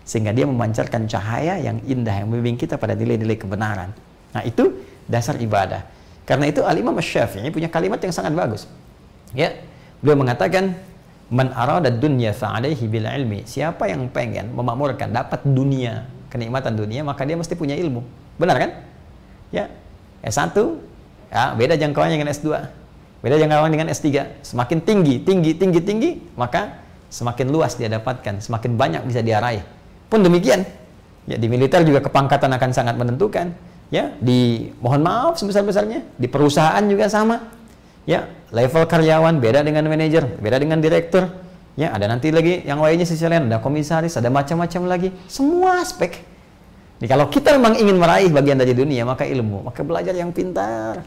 Sehingga dia memancarkan cahaya yang indah, yang membimbing kita pada nilai-nilai kebenaran. Nah, itu dasar ibadah. Karena itu Al-Imam Asy-Syafi'i punya kalimat yang sangat bagus. Ya, beliau mengatakan, "Man arada dunya fa'alaihi bil ilmi." Siapa yang pengen memakmurkan, dapat dunia, kenikmatan dunia, maka dia mesti punya ilmu. Benar kan? Ya. S1, ya, beda jangkauannya dengan S2. Beda jangkauannya dengan S3. Semakin tinggi, maka semakin luas dia dapatkan, semakin banyak bisa dia raih. Pun demikian, ya, di militer juga kepangkatan akan sangat menentukan. Ya, mohon maaf sebesar-besarnya, di perusahaan juga sama. Ya, level karyawan beda dengan manajer, beda dengan direktur. Ya, ada nanti lagi yang lainnya sisi lain, ada komisaris, ada macam-macam lagi. Semua aspek. Jadi, kalau kita memang ingin meraih bagian dari dunia, maka ilmu, maka belajar yang pintar.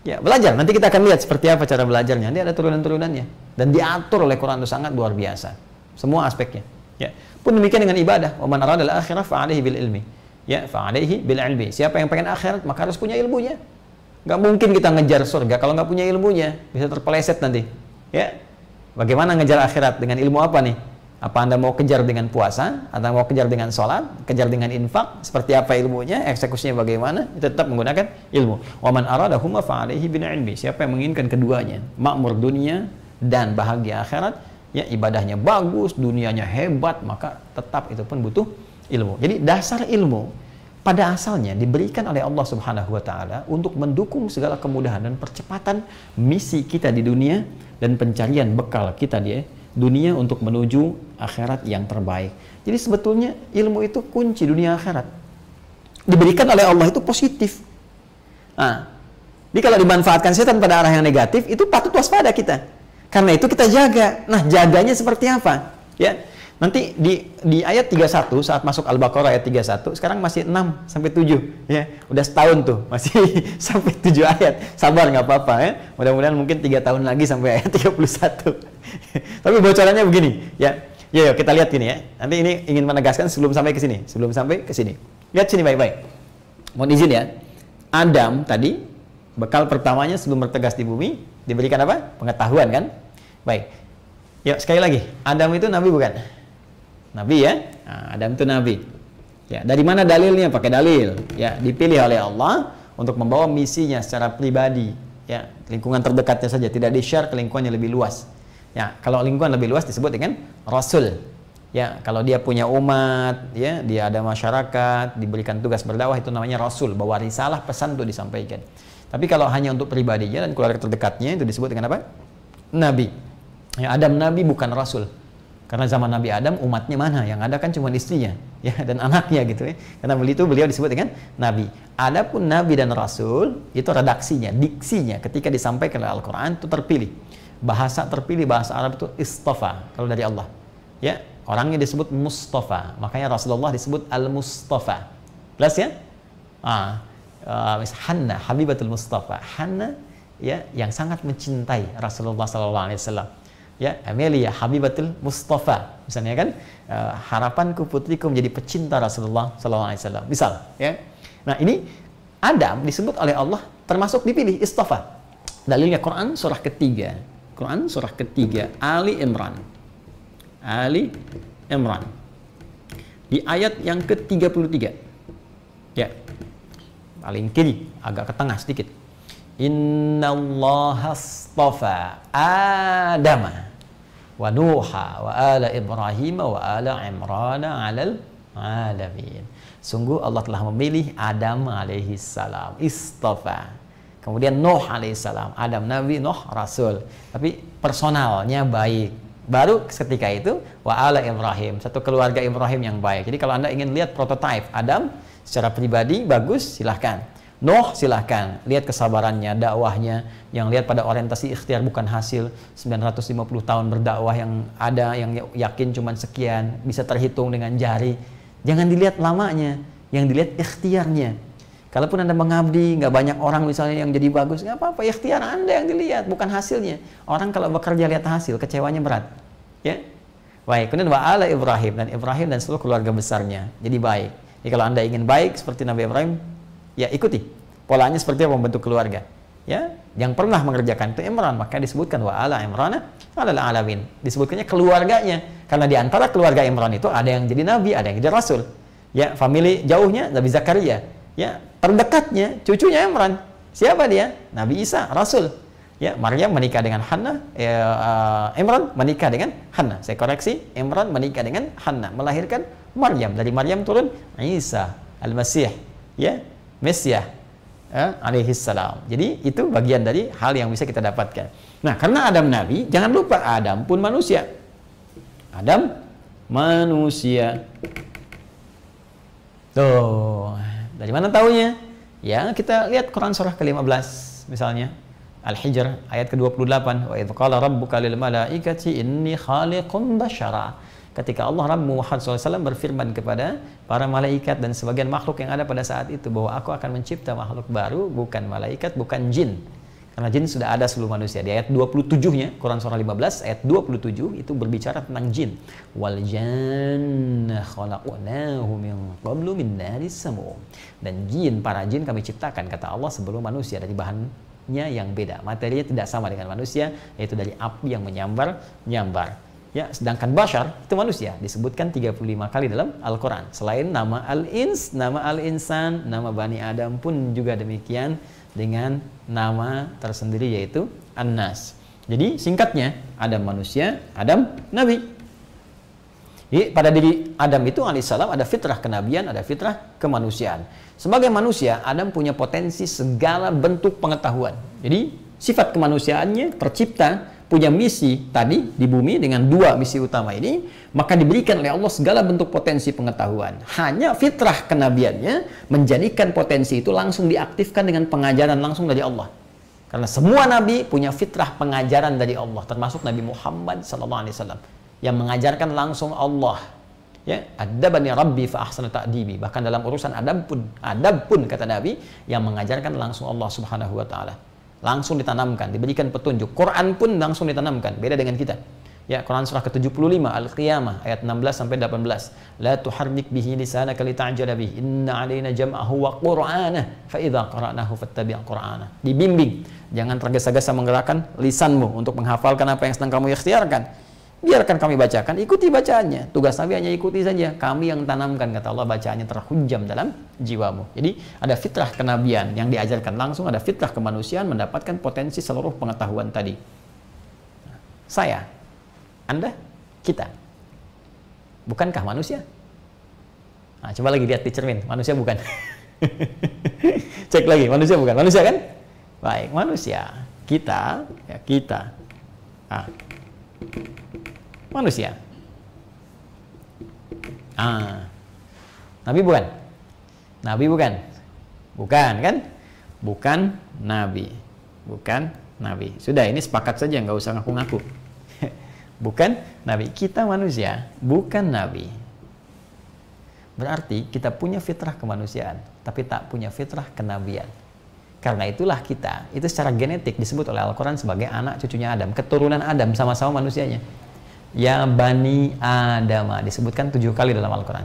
Ya, belajar. Nanti kita akan lihat seperti apa cara belajarnya. Ini ada turunan-turunannya dan diatur oleh Quran itu sangat luar biasa. Semua aspeknya. Ya. Pun demikian dengan ibadah. Wa man arada al-akhirah fa'alaihi bil ilmi. Ya, fa'alaihi bil ilmi. Siapa yang pengen akhirat, maka harus punya ilmunya. Nggak mungkin kita ngejar surga kalau nggak punya ilmunya, bisa terpeleset nanti. Ya. Bagaimana ngejar akhirat dengan ilmu apa nih? Apa Anda mau kejar dengan puasa, atau mau kejar dengan sholat, kejar dengan infak, seperti apa ilmunya, eksekusinya bagaimana, tetap menggunakan ilmu. Wa man aradahuma fa'alaihi bil ilmi. Siapa yang menginginkan keduanya, makmur dunia dan bahagia akhirat, ya ibadahnya bagus, dunianya hebat, maka tetap itu pun butuh ilmu. Jadi dasar ilmu pada asalnya diberikan oleh Allah Subhanahu wa taala untuk mendukung segala kemudahan dan percepatan misi kita di dunia dan pencarian bekal kita di dunia untuk menuju akhirat yang terbaik. Jadi sebetulnya ilmu itu kunci dunia akhirat. Diberikan oleh Allah itu positif. Nah, jadi kalau dimanfaatkan setan pada arah yang negatif, itu patut waspada kita. Karena itu kita jaga. Nah, jaganya seperti apa? Ya, nanti di ayat 31 saat masuk Al-Baqarah ayat 31, sekarang masih 6 sampai 7 ya. Udah setahun tuh, masih sampai 7 ayat. Sabar nggak apa-apa ya. Mudah-mudahan mungkin 3 tahun lagi sampai ayat 31. Tapi bocorannya begini, ya. Yuk, kita lihat gini ya. Nanti ini ingin menegaskan sebelum sampai ke sini, Lihat sini baik-baik. Mohon izin ya. Adam tadi bekal pertamanya sebelum bertegas di bumi diberikan apa? Pengetahuan kan? Baik. Yuk, sekali lagi. Adam itu nabi bukan? Nabi ya. Nah, Adam itu nabi. Ya, dari mana dalilnya? Pakai dalil. Ya, dipilih oleh Allah untuk membawa misinya secara pribadi. Ya, lingkungan terdekatnya saja, tidak di-share ke lingkungan yang lebih luas. Ya, kalau lingkungan lebih luas disebut dengan rasul. Ya, kalau dia punya umat, ya, dia ada masyarakat, diberikan tugas berdakwah, itu namanya rasul, bawa risalah, pesan untuk disampaikan. Tapi kalau hanya untuk pribadinya dan keluarga terdekatnya, itu disebut dengan apa? Nabi. Ya, Adam nabi bukan rasul. Karena zaman Nabi Adam umatnya mana? Yang ada kan cuma istrinya, ya, dan anaknya gitu ya. Karena beliau disebut dengan nabi. Adapun nabi dan rasul itu redaksinya, diksinya ketika disampaikan oleh Al-Qur'an itu terpilih. Bahasa terpilih, bahasa Arab itu istafa kalau dari Allah. Ya, orangnya disebut Mustafa. Makanya Rasulullah disebut Al-Mustafa. Jelas ya? Hanna, Habibatul Mustafa. Hanna ya yang sangat mencintai Rasulullah SAW. Ya, Amelia Habibatul Mustafa. Misalnya kan, harapanku putriku menjadi pecinta Rasulullah SAW. Misal, ya. Nah, ini Adam disebut oleh Allah termasuk dipilih istafa. Dalilnya Quran surah ketiga. Ali Imran. Di ayat yang ke-33. Ya. Paling kiri, agak ke tengah sedikit. Innallaha astafa Adama wa Nuha wa ala Ibrahim wa ala Imran 'alal alamin. Sungguh Allah telah memilih Adam alaihi salam, istafa. Kemudian Nuh alaihissalam, Adam nabi, Nuh rasul. Tapi personalnya baik. Baru ketika itu wa ala Ibrahim, satu keluarga Ibrahim yang baik. Jadi kalau Anda ingin lihat prototipe Adam secara pribadi bagus, silahkan. Nuh silahkan, lihat kesabarannya, dakwahnya, yang lihat pada orientasi ikhtiar bukan hasil, 950 tahun berdakwah yang ada, yang yakin cuman sekian, bisa terhitung dengan jari. Jangan dilihat lamanya, yang dilihat ikhtiarnya. Kalaupun Anda mengabdi, nggak banyak orang misalnya yang jadi bagus, nggak apa-apa, ikhtiar Anda yang dilihat, bukan hasilnya. Orang kalau bekerja lihat hasil, kecewanya berat. Ya, baik. Kemudian wa ala Ibrahim, dan seluruh keluarga besarnya, jadi baik. Jadi kalau Anda ingin baik seperti Nabi Ibrahim, ya ikuti polanya seperti apa membentuk keluarga. Ya, yang pernah mengerjakan itu Imran, maka disebutkan wa ala Imran alal alamin. Disebutkannya keluarganya, karena di antara keluarga Imran itu ada yang jadi nabi, ada yang jadi rasul. Ya, famili jauhnya Nabi Zakaria. Ya, terdekatnya cucunya Imran. Siapa dia? Nabi Isa, rasul. Ya, Maryam menikah dengan Hannah, Imran menikah dengan Hannah. Saya koreksi, Imran menikah dengan Hannah, melahirkan Maryam. Dari Maryam turun Isa Al-Masih, ya, Mesias, alaihi salam. Jadi itu bagian dari hal yang bisa kita dapatkan. Nah, karena Adam Nabi, jangan lupa Adam pun manusia. Adam manusia. Tuh, dari mana taunya? Ya, kita lihat Quran surah ke-15 misalnya. Al-Hijr ayat ke-28, wa idz qala rabbuka lil malaikati inni khaliqun basyara. Ketika Allah Rabb Muhammad SAW berfirman kepada para malaikat dan sebagian makhluk yang ada pada saat itu bahwa aku akan mencipta makhluk baru, bukan malaikat, bukan jin. Karena jin sudah ada seluruh manusia. Di ayat 27-nya, Quran surah 15, ayat 27 itu berbicara tentang jin. Wal janna khalaqnahu min qablu min naris samum. Dan jin, para jin kami ciptakan, kata Allah, sebelum manusia, dari bahannya yang beda. Materinya tidak sama dengan manusia, yaitu dari api yang menyambar. Ya, sedangkan bashar itu manusia disebutkan 35 kali dalam Al-Quran. Selain nama Al-Ins, nama Al-Insan, nama Bani Adam pun juga demikian dengan nama tersendiri yaitu An-Nas. Jadi singkatnya, Adam manusia, Adam Nabi. Jadi pada diri Adam itu alaihissalam ada fitrah kenabian, ada fitrah kemanusiaan. Sebagai manusia, Adam punya potensi segala bentuk pengetahuan. Jadi sifat kemanusiaannya tercipta, punya misi tadi di bumi dengan dua misi utama ini, maka diberikan oleh Allah segala bentuk potensi pengetahuan. Hanya fitrah kenabiannya menjadikan potensi itu langsung diaktifkan dengan pengajaran langsung dari Allah. Karena semua nabi punya fitrah pengajaran dari Allah, termasuk Nabi Muhammad SAW yang mengajarkan langsung Allah. Ya, adabani Rabbi fa ahsana ta'dibi. Bahkan dalam urusan adab pun kata Nabi yang mengajarkan langsung Allah Subhanahu wa taala. Langsung ditanamkan, diberikan petunjuk. Quran pun langsung ditanamkan, beda dengan kita. Ya, Quran surah ke-75 Al-Qiyamah ayat 16 sampai 18. La tuharrik bihi lisanaka lita'jala bihi. Inna 'alaina jam'ahu wa qur'anahu fa idza qara'nahu fattabi' qur'ana. Dibimbing, jangan tergesa-gesa menggerakkan lisanmu untuk menghafalkan apa yang sedang kamu ikhtiarkan. Biarkan kami bacakan, ikuti bacaannya. Tugas Nabi hanya ikuti saja. Kami yang tanamkan, kata Allah, bacaannya terhujam dalam jiwamu. Jadi ada fitrah kenabian yang diajarkan langsung, ada fitrah kemanusiaan mendapatkan potensi seluruh pengetahuan tadi. Saya, Anda, kita. Bukankah manusia? Nah, coba lagi lihat di cermin, manusia bukan? Cek lagi, manusia bukan? Manusia kan? Baik, manusia. Kita, ya kita. Nah. Manusia. Nabi bukan? Nabi bukan? Bukan kan? Bukan Nabi. Bukan Nabi. Sudah, ini sepakat saja, nggak usah ngaku-ngaku. Bukan Nabi. Kita manusia, bukan Nabi. Berarti kita punya fitrah kemanusiaan, tapi tak punya fitrah kenabian. Karena itulah kita, itu secara genetik disebut oleh Al-Quran sebagai anak cucunya Adam, keturunan Adam, sama-sama manusianya. Ya Bani Adam, disebutkan 7 kali dalam Al-Quran.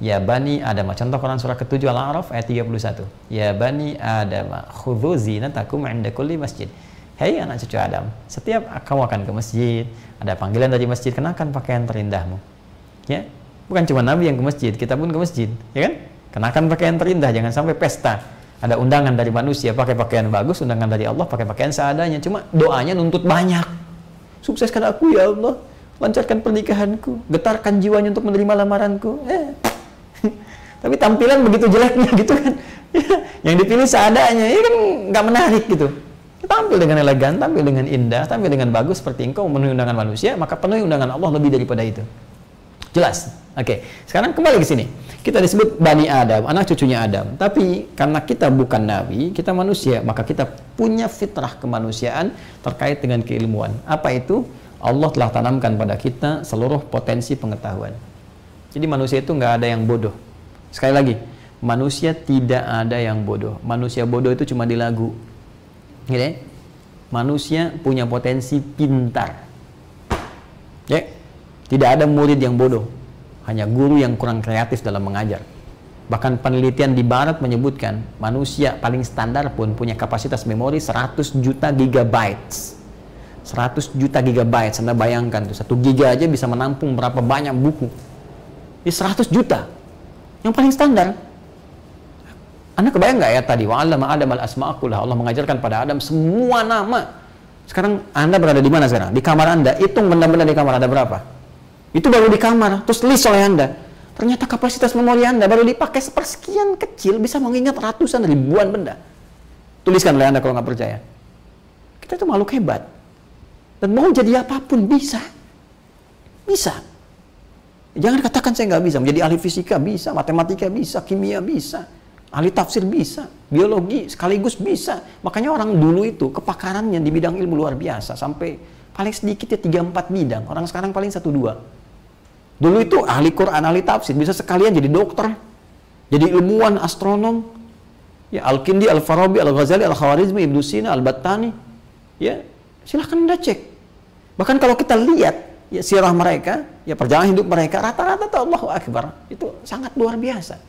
Ya Bani Adam, contoh Quran surah ke-7 Al-A'raf ayat 31. Ya Bani Adam, khudhu zinatakum 'inda kulli masjid. Hei anak cucu Adam, setiap kamu akan ke masjid, ada panggilan dari masjid, kenakan pakaian terindahmu. Ya, bukan cuma Nabi yang ke masjid, kita pun ke masjid, ya kan? Kenakan pakaian terindah, jangan sampai pesta. Ada undangan dari manusia pakai pakaian bagus, undangan dari Allah pakai pakaian seadanya. Cuma doanya nuntut banyak. Sukseskan aku ya Allah, lancarkan pernikahanku, getarkan jiwanya untuk menerima lamaranku. Tapi tampilan begitu jeleknya gitu kan. Yang dipilih seadanya, ini kan nggak menarik gitu. Tampil dengan elegan, tampil dengan indah, tampil dengan bagus seperti engkau memenuhi undangan manusia, maka penuhi undangan Allah lebih daripada itu. Jelas? Oke. Sekarang kembali ke sini. Kita disebut Bani Adam, anak cucunya Adam. Tapi karena kita bukan nabi, kita manusia, maka kita punya fitrah kemanusiaan terkait dengan keilmuan. Apa itu? Allah telah tanamkan pada kita seluruh potensi pengetahuan. Jadi manusia itu nggak ada yang bodoh. Sekali lagi, manusia tidak ada yang bodoh. Manusia bodoh itu cuma di lagu. Gitu ya? Manusia punya potensi pintar. Ya? Tidak ada murid yang bodoh. Hanya guru yang kurang kreatif dalam mengajar. Bahkan penelitian di barat menyebutkan manusia paling standar pun punya kapasitas memori 100 juta gigabytes. 100 juta gigabytes, Anda bayangkan tuh, 1 giga aja bisa menampung berapa banyak buku. Ini 100 juta. Yang paling standar. Anda kebayang nggak ya tadi? Wa'allama Adam al-asma'a kullaha. Allah mengajarkan pada Adam semua nama. Sekarang Anda berada di mana sekarang? Di kamar Anda. Hitung benda-benda di kamar ada berapa? Itu baru di kamar, terus list oleh Anda. Ternyata kapasitas memori Anda baru dipakai sepersekian kecil, bisa mengingat ratusan ribuan benda. Tuliskan oleh Anda kalau nggak percaya. Kita itu makhluk hebat. Dan mau jadi apapun bisa. Bisa. Jangan katakan saya nggak bisa. Menjadi ahli fisika bisa, matematika bisa, kimia bisa, ahli tafsir bisa, biologi sekaligus bisa. Makanya orang dulu itu kepakarannya di bidang ilmu luar biasa. Sampai paling sedikit ya 3-4 bidang. Orang sekarang paling 1-2. Dulu itu ahli Quran, ahli tafsir, bisa sekalian jadi dokter, jadi ilmuwan, astronom. Ya, Al-Kindi, Al-Farabi, Al-Ghazali, Al-Khawarizmi, Ibnu Sina, Al-Battani. Ya, silahkan Anda cek. Bahkan kalau kita lihat ya sirah mereka, ya perjalanan hidup mereka, rata-rata tuh Allahu Akbar, itu sangat luar biasa.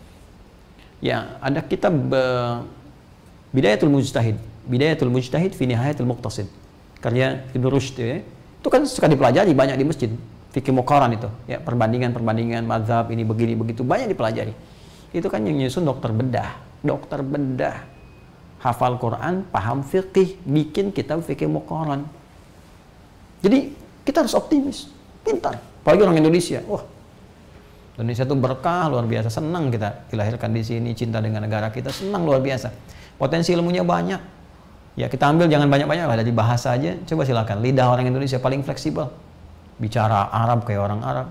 Ya, ada kitab Bidayatul Mujtahid fi Nihayatul Muqtasid. Karya Ibnu Rushd ya. Itu kan suka dipelajari banyak di masjid. Fikih Muqaran itu, ya perbandingan mazhab ini begini begitu banyak dipelajari. Itu kan yang nyusun dokter bedah, hafal Quran, paham fikih, bikin kitab fikih Muqaran. Jadi kita harus optimis, pintar. Apalagi orang Indonesia, wah, Indonesia itu berkah luar biasa, senang kita dilahirkan di sini, cinta dengan negara kita, senang luar biasa. Potensi ilmunya banyak. Ya kita ambil jangan banyak-banyak lah dari bahasa aja. Coba silakan, lidah orang Indonesia paling fleksibel. Bicara Arab kayak orang Arab.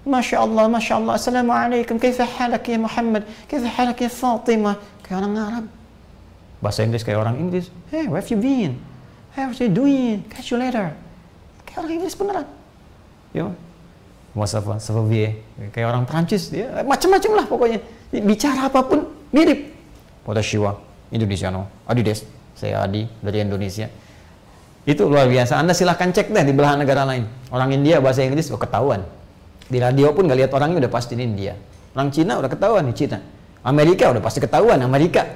Masya Allah, Assalamualaikum, kaifa halak ya Muhammad, kaifa halak ya Fatimah, kayak orang Arab. Bahasa Inggris kayak orang Inggris. Hey, where have you been? How are you doing? Catch you later. Kayak orang Inggris beneran. Ya, kayak orang Prancis, ya, macam-macam lah pokoknya. Bicara apapun mirip. Potashiwa, Indonesiano, Adides, saya Adi dari Indonesia. Itu luar biasa. Anda silahkan cek deh di belahan negara lain. Orang India bahasa Inggris ketahuan. Di radio pun nggak lihat orangnya udah pasti ini India. Orang Cina udah ketahuan di Cina. Amerika udah pasti ketahuan Amerika.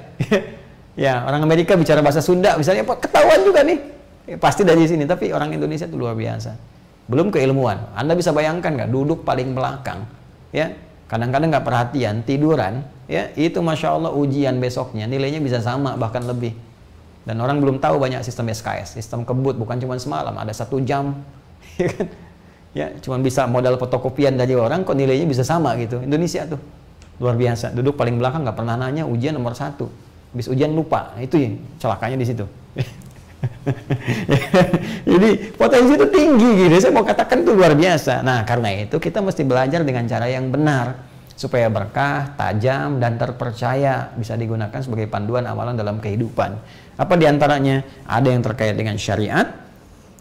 Ya, orang Amerika bicara bahasa Sunda misalnya ketahuan juga nih. Ya, pasti dari sini. Tapi orang Indonesia itu luar biasa. Belum keilmuan. Anda bisa bayangkan nggak duduk paling belakang, ya kadang-kadang nggak perhatian tiduran, ya itu masya Allah ujian besoknya nilainya bisa sama bahkan lebih. Dan orang belum tahu banyak sistem SKS, sistem kebut, bukan cuma semalam, ada 1 jam, ya kan? Ya, cuma bisa modal fotokopian dari orang, kok nilainya bisa sama gitu. Indonesia tuh luar biasa, duduk paling belakang nggak pernah nanya ujian nomor 1, habis ujian lupa, itu ya celakanya di situ. Jadi potensi itu tinggi gitu, saya mau katakan itu luar biasa. Nah karena itu kita mesti belajar dengan cara yang benar supaya berkah, tajam, dan terpercaya, bisa digunakan sebagai panduan amalan dalam kehidupan. Apa diantaranya? Ada yang terkait dengan syariat.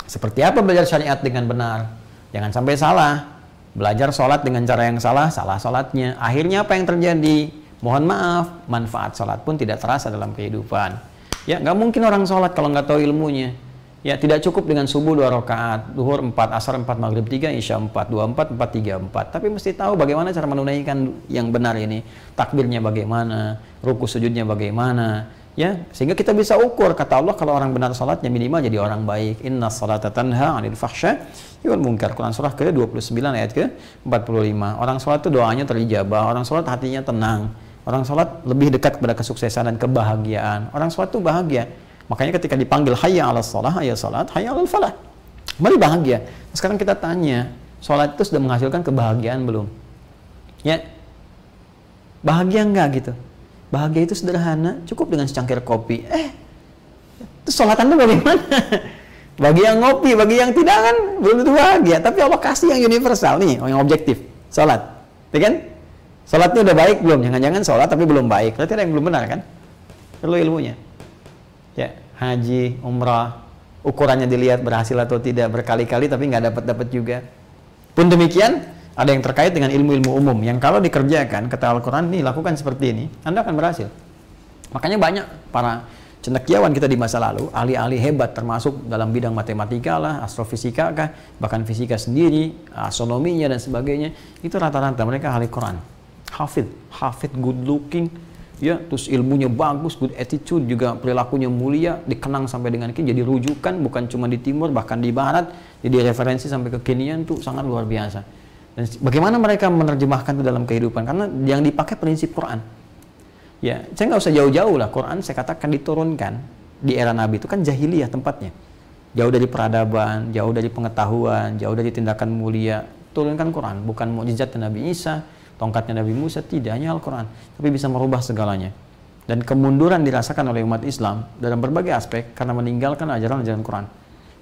Seperti apa belajar syariat dengan benar? Jangan sampai salah. Belajar sholat dengan cara yang salah, salah sholatnya. Akhirnya apa yang terjadi? Mohon maaf, manfaat sholat pun tidak terasa dalam kehidupan. Ya, nggak mungkin orang sholat kalau nggak tahu ilmunya. Ya, tidak cukup dengan subuh 2 rakaat, zuhur 4, asar 4, maghrib 3, isya 4, 24, 4, 3, 4. Tapi mesti tahu bagaimana cara menunaikan yang benar ini. Takbirnya bagaimana, ruku sujudnya bagaimana. Ya, sehingga kita bisa ukur, kata Allah, kalau orang benar salatnya minimal jadi orang baik. Inna salata tanha 'anil fahsya wal munkar. Quran surah ke-29 ayat ke-45. Orang salat itu doanya terijabah, orang salat hatinya tenang. Orang salat lebih dekat kepada kesuksesan dan kebahagiaan. Orang salat itu bahagia. Makanya ketika dipanggil hayya 'alas shalah, hayya salat, hayya 'alal falah. Mari bahagia. Sekarang kita tanya, salat itu sudah menghasilkan kebahagiaan belum? Ya. Bahagia enggak gitu? Bahagia itu sederhana, cukup dengan secangkir kopi. Itu sholat Anda bagaimana? Bagi yang ngopi, bagi yang tidak kan belum tentu bahagia. Tapi Allah kasih yang universal nih, yang objektif. Sholat, ya kan? Sholatnya udah baik belum? Jangan-jangan sholat tapi belum baik. Berarti ada yang belum benar kan? Perlu ilmunya. Ya, haji, umrah, ukurannya dilihat berhasil atau tidak berkali-kali tapi nggak dapat juga. Pun demikian, ada yang terkait dengan ilmu-ilmu umum yang kalau dikerjakan, kata Al-Quran, nih lakukan seperti ini, Anda akan berhasil. Makanya banyak para cendekiawan kita di masa lalu, ahli-ahli hebat termasuk dalam bidang matematika lah, astrofisika kah, bahkan fisika sendiri, astronominya dan sebagainya, itu rata-rata mereka ahli Quran. Hafid, good looking, ya, terus ilmunya bagus, good attitude, juga perilakunya mulia, dikenang sampai dengan kini, jadi rujukan bukan cuma di timur, bahkan di barat, jadi referensi sampai ke kekinian tuh sangat luar biasa. Dan bagaimana mereka menerjemahkan itu dalam kehidupan? Karena yang dipakai prinsip Quran. Ya, saya nggak usah jauh-jauh lah, Quran saya katakan diturunkan di era Nabi itu kan jahiliyah tempatnya. Jauh dari peradaban, jauh dari pengetahuan, jauh dari tindakan mulia. Turunkan Quran, bukan mukjizat Nabi Isa, tongkatnya Nabi Musa, tidak, hanya Al-Quran. Tapi bisa merubah segalanya. Dan kemunduran dirasakan oleh umat Islam dalam berbagai aspek karena meninggalkan ajaran-ajaran Quran.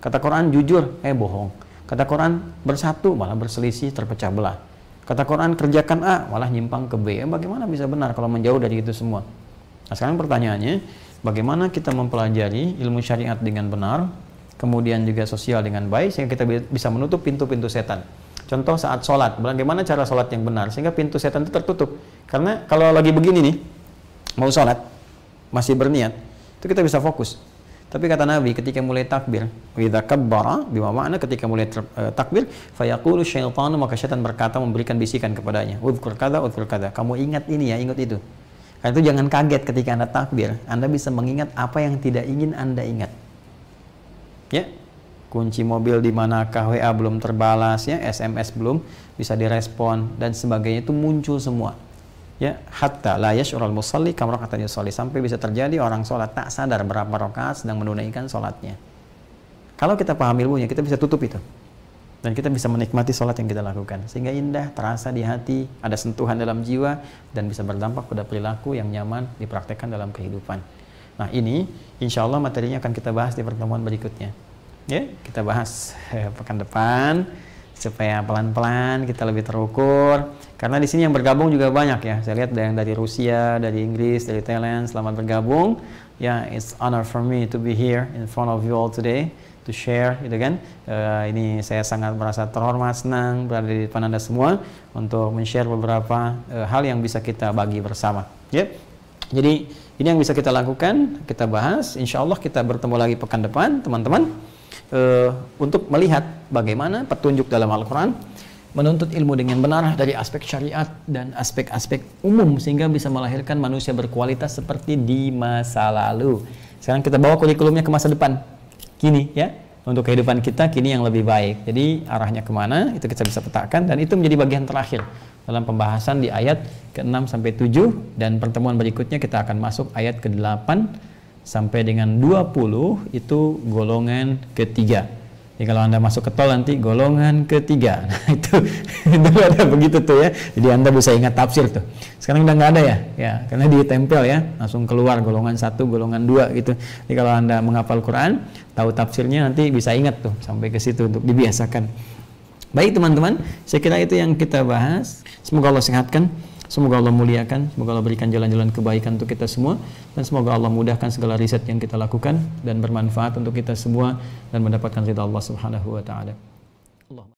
Kata Quran jujur, bohong. Kata Quran bersatu, malah berselisih, terpecah belah. Kata Quran kerjakan A, malah nyimpang ke B. Bagaimana bisa benar kalau menjauh dari itu semua? Nah, sekarang pertanyaannya, bagaimana kita mempelajari ilmu syariat dengan benar, kemudian juga sosial dengan baik, sehingga kita bisa menutup pintu-pintu setan. Contoh saat sholat, bagaimana cara sholat yang benar, sehingga pintu setan itu tertutup. Karena kalau lagi begini nih, mau sholat, masih berniat, itu kita bisa fokus. Tapi kata Nabi ketika mulai takbir, idza kabbara, bima makna ketika mulai takbir, fayaqulu syaitanu, maka syaitan berkata memberikan bisikan kepadanya, udhkur kada, kamu ingat ini ya, ingat itu. Karena itu jangan kaget ketika Anda takbir, Anda bisa mengingat apa yang tidak ingin Anda ingat. Ya. Kunci mobil di manakah, WA belum terbalas ya, SMS belum bisa direspon dan sebagainya, itu muncul semua. Ya, hatta la yash'urul musalli kam raka'atan yusalli, sampai bisa terjadi orang sholat tak sadar berapa rakaat sedang menunaikan sholatnya. Kalau kita paham ilmunya, kita bisa tutup itu. Dan kita bisa menikmati sholat yang kita lakukan. Sehingga indah, terasa di hati, ada sentuhan dalam jiwa, dan bisa berdampak pada perilaku yang nyaman dipraktekkan dalam kehidupan. Nah ini, insya Allah materinya akan kita bahas di pertemuan berikutnya. Ya, kita bahas pekan depan, supaya pelan-pelan kita lebih terukur. Karena di sini yang bergabung juga banyak ya. Saya lihat ada yang dari Rusia, dari Inggris, dari Thailand. Selamat bergabung. Ya, it's honor for me to be here in front of you all today to share, gitu kan. Ini saya sangat merasa terhormat, senang berada di depan Anda semua untuk men-share beberapa hal yang bisa kita bagi bersama. Ya. Jadi ini yang bisa kita lakukan, kita bahas. Insya Allah kita bertemu lagi pekan depan, teman-teman. Untuk melihat bagaimana petunjuk dalam Al-Quran menuntut ilmu dengan benar dari aspek syariat dan aspek-aspek umum sehingga bisa melahirkan manusia berkualitas seperti di masa lalu. Sekarang kita bawa kurikulumnya ke masa depan, kini ya, untuk kehidupan kita kini yang lebih baik. Jadi arahnya kemana itu kita bisa petakan, dan itu menjadi bagian terakhir dalam pembahasan di ayat ke-6 sampai 7, dan pertemuan berikutnya kita akan masuk ayat ke-8 sampai dengan 20, itu golongan ketiga. Jadi kalau Anda masuk ke tol nanti golongan ketiga. Nah, itu ada begitu tuh ya. Jadi Anda bisa ingat tafsir tuh. Sekarang udah nggak ada ya. Ya, karena ditempel ya, langsung keluar golongan 1, golongan 2 gitu. Jadi kalau Anda menghafal Quran, tahu tafsirnya nanti bisa ingat tuh sampai ke situ untuk dibiasakan. Baik teman-teman, saya kira itu yang kita bahas. Semoga Allah sehatkan, semoga Allah muliakan, semoga Allah berikan jalan-jalan kebaikan untuk kita semua, dan semoga Allah mudahkan segala riset yang kita lakukan dan bermanfaat untuk kita semua dan mendapatkan ridha Allah Subhanahu wa taala.